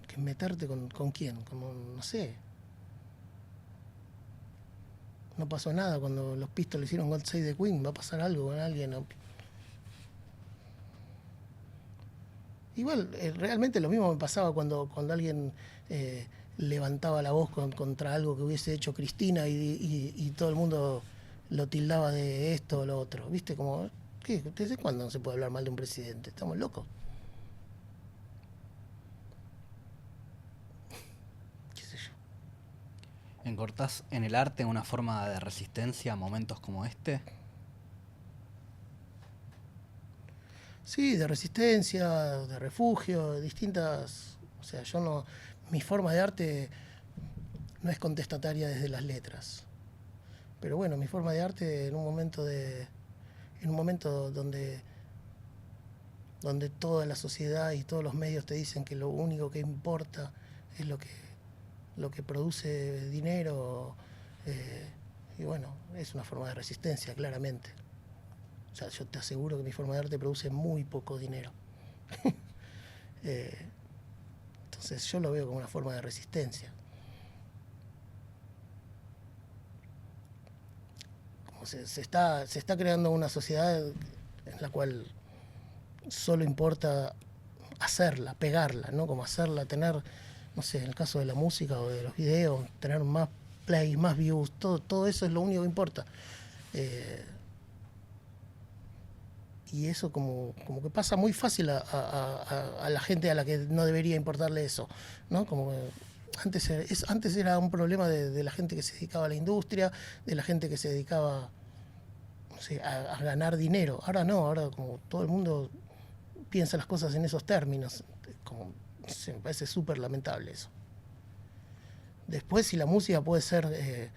¿Que meterte con quién? Como, no sé. No pasó nada cuando los Pistols hicieron God Save the Queen. ¿Va a pasar algo con alguien? ¿No? Igual, realmente lo mismo me pasaba cuando alguien levantaba la voz contra algo que hubiese hecho Cristina y todo el mundo lo tildaba de esto o lo otro. ¿Viste? Como, ¿qué? ¿Desde cuándo no se puede hablar mal de un presidente? Estamos locos. ¿Qué sé yo? ¿Encortás en el arte una forma de resistencia a momentos como este? Sí, de resistencia, de refugio, distintas... O sea, yo no... Mi forma de arte no es contestataria desde las letras. Pero bueno, mi forma de arte en un momento donde toda la sociedad y todos los medios te dicen que lo único que importa es lo que produce dinero, y bueno, es una forma de resistencia, claramente. O sea, yo te aseguro que mi forma de arte produce muy poco dinero. Eh, entonces yo lo veo como una forma de resistencia. Como se está creando una sociedad en la cual solo importa hacerla, pegarla, ¿no? Como hacerla, tener, no sé, en el caso de la música o de los videos, tener más plays, más views, todo eso es lo único que importa. Eh, y eso como que pasa muy fácil a la gente a la que no debería importarle eso, ¿no? Como que antes era un problema de la gente que se dedicaba a la industria, de la gente que se dedicaba, no sé, a ganar dinero. Ahora no, ahora como todo el mundo piensa las cosas en esos términos. Como, no sé, me parece súper lamentable eso. Después, si la música puede ser...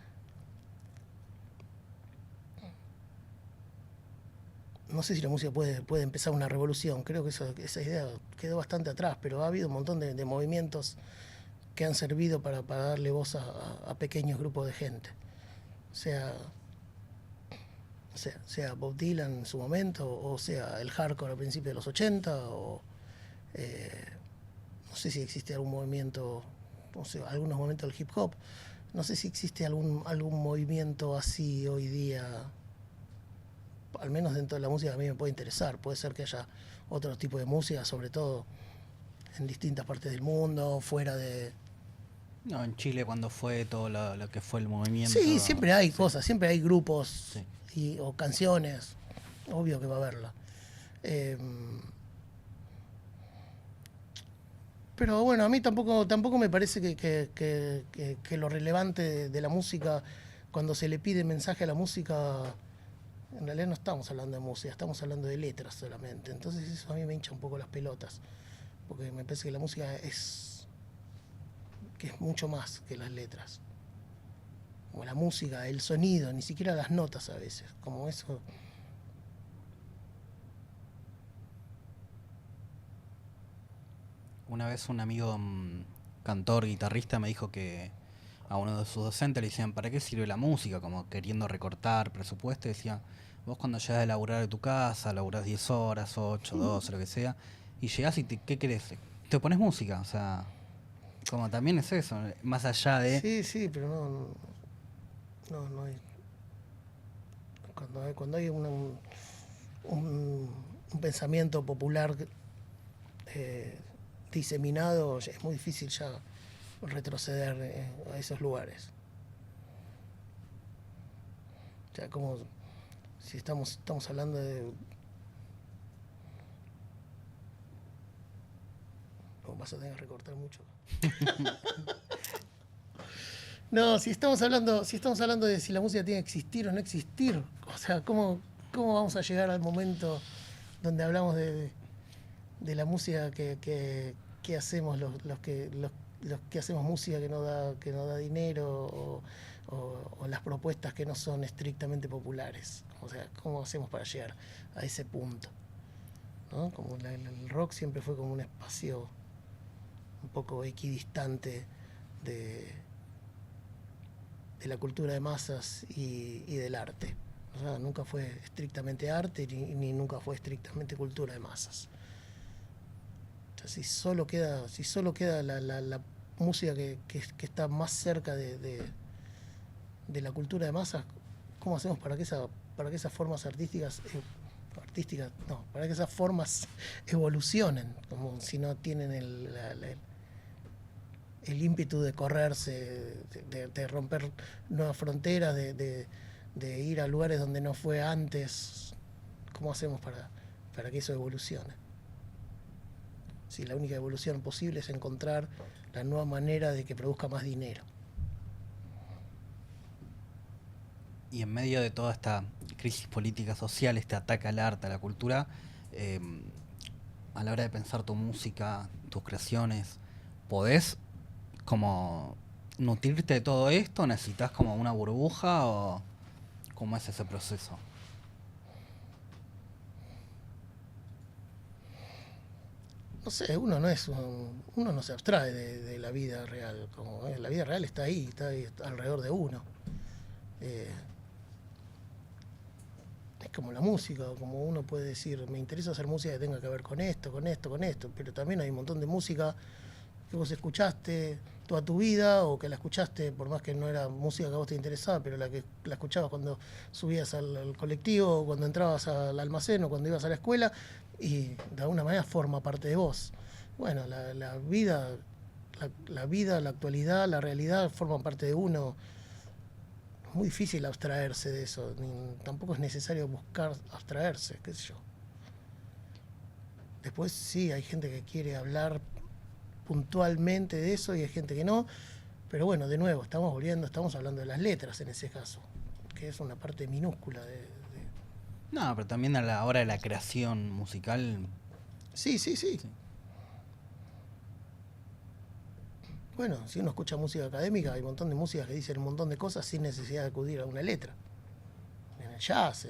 no sé si la música puede empezar una revolución, creo que esa idea quedó bastante atrás, pero ha habido un montón de movimientos que han servido para darle voz a pequeños grupos de gente. Sea, sea Bob Dylan en su momento, o sea el hardcore a principios de los 80, o eh, no sé si existe algún movimiento, no sé, algunos momentos del hip hop. No sé si existe algún movimiento así hoy día, al menos dentro de la música a mí me puede interesar. Puede ser que haya otro tipo de música, sobre todo en distintas partes del mundo, fuera de... No, en Chile cuando fue todo lo que fue el Sí, movimiento. siempre hay Sí, cosas, siempre hay grupos sí. o canciones, obvio que va a haberla. Eh, pero bueno, a mí tampoco me parece que lo relevante de la música, cuando se le pide mensaje a la música, en realidad no estamos hablando de música, estamos hablando de letras solamente. Entonces eso a mí me hincha un poco las pelotas, porque me parece que la música que es mucho más que las letras. Como la música, el sonido, ni siquiera las notas a veces, como eso. Una vez un amigo cantor, guitarrista, me dijo que a uno de sus docentes le decían, ¿para qué sirve la música? Como queriendo recortar presupuesto. Y decía, vos cuando llegas a laburar de tu casa, laburás 10 horas, 8 12 lo que sea, y llegás y ¿qué querés? Te pones música, o sea, como también es eso, más allá de... Sí, sí, pero no hay. Cuando hay un pensamiento popular eh, diseminado, es muy difícil ya retroceder a esos lugares. O sea, como si estamos hablando de vas a tener que recortar mucho. No, si estamos hablando de si la música tiene que existir o no existir, o sea, ¿cómo vamos a llegar al momento donde hablamos de la música que hacemos los que hacemos música que no da dinero o las propuestas que no son estrictamente populares? O sea, ¿cómo hacemos para llegar a ese punto? ¿No? Como el rock siempre fue como un espacio un poco equidistante de la cultura de masas y del arte. O sea, nunca fue estrictamente arte ni nunca fue estrictamente cultura de masas. Si solo queda la música que está más cerca de la cultura de masas, ¿cómo hacemos para que esas formas para que esas formas evolucionen? Como si no tienen el ímpetu de correrse, de romper nuevas fronteras, de ir a lugares donde no fue antes. ¿Cómo hacemos para que eso evolucione? Si la única evolución posible es encontrar la nueva manera de que produzca más dinero. Y en medio de toda esta crisis política social, este ataque al arte, a la cultura, a la hora de pensar tu música, tus creaciones, ¿podés como nutrirte de todo esto? ¿Necesitas como una burbuja o cómo es ese proceso? No sé, uno no se abstrae de la vida real. Como, la vida real está ahí alrededor de uno. Es como la música, como uno puede decir, me interesa hacer música que tenga que ver con esto, pero también hay un montón de música que vos escuchaste toda tu vida o que la escuchaste por más que no era música que a vos te interesaba, pero la escuchabas cuando subías al colectivo, cuando entrabas al almacén o cuando ibas a la escuela y de alguna manera forma parte de vos. Bueno, la vida, la actualidad, la realidad forman parte de uno. Es muy difícil abstraerse de eso, tampoco es necesario buscar abstraerse, qué sé yo. Después sí, hay gente que quiere hablar puntualmente de eso y hay gente que no, pero bueno, de nuevo, estamos hablando de las letras en ese caso, que es una parte minúscula de... No, pero también a la hora de la creación musical. Sí. Bueno, si uno escucha música académica, hay un montón de músicas que dicen un montón de cosas sin necesidad de acudir a una letra. En el jazz,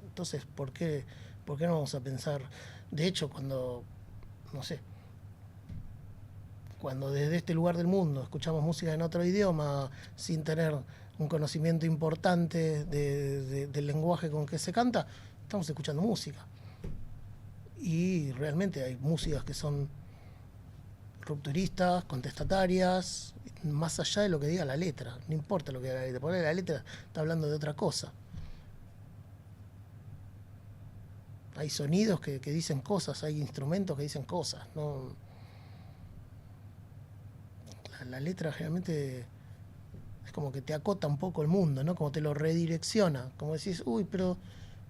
entonces, ¿por qué no vamos a pensar? De hecho, cuando desde este lugar del mundo escuchamos música en otro idioma sin tener un conocimiento importante del lenguaje con que se canta, estamos escuchando música. Y realmente hay músicas que son rupturistas, contestatarias, más allá de lo que diga la letra. No importa lo que diga la letra, porque la letra está hablando de otra cosa. Hay sonidos que dicen cosas, hay instrumentos que dicen cosas. ¿No? La letra generalmente es como que te acota un poco el mundo, ¿no? Como te lo redirecciona. Como decís, uy, pero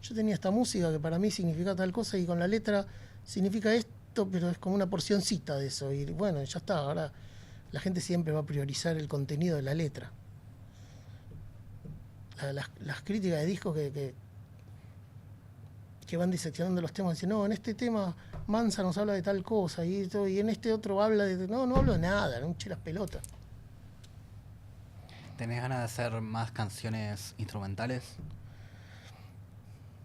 yo tenía esta música que para mí significa tal cosa y con la letra significa esto, pero es como una porcioncita de eso. Y bueno, ya está. Ahora la gente siempre va a priorizar el contenido de la letra. Las críticas de discos que van diseccionando los temas, dicen, no, en este tema Mansa nos habla de tal cosa y en este otro habla de... No hablo de nada, no eché las pelotas. ¿Tenés ganas de hacer más canciones instrumentales?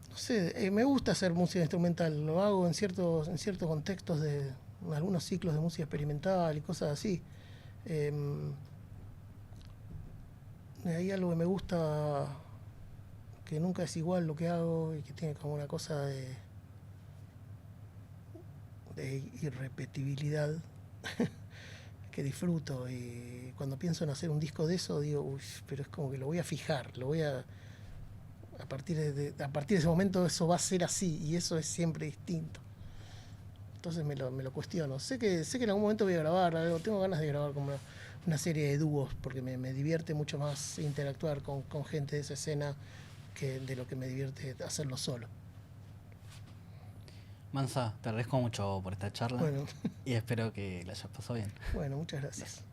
No sé, me gusta hacer música instrumental, lo hago en ciertos contextos de algunos ciclos de música experimental y cosas así. Hay algo que me gusta, que nunca es igual lo que hago y que tiene como una cosa de irrepetibilidad que disfruto, y cuando pienso en hacer un disco de eso digo, uy, pero es como que lo voy a fijar, a partir de ese momento eso va a ser así y eso es siempre distinto. Entonces me lo cuestiono. Sé que en algún momento voy a grabar algo, tengo ganas de grabar como una serie de dúos porque me divierte mucho más interactuar con gente de esa escena que de lo que me divierte hacerlo solo. Mansa, te agradezco mucho por esta charla Bueno, y espero que la hayas pasado bien. bueno, muchas gracias.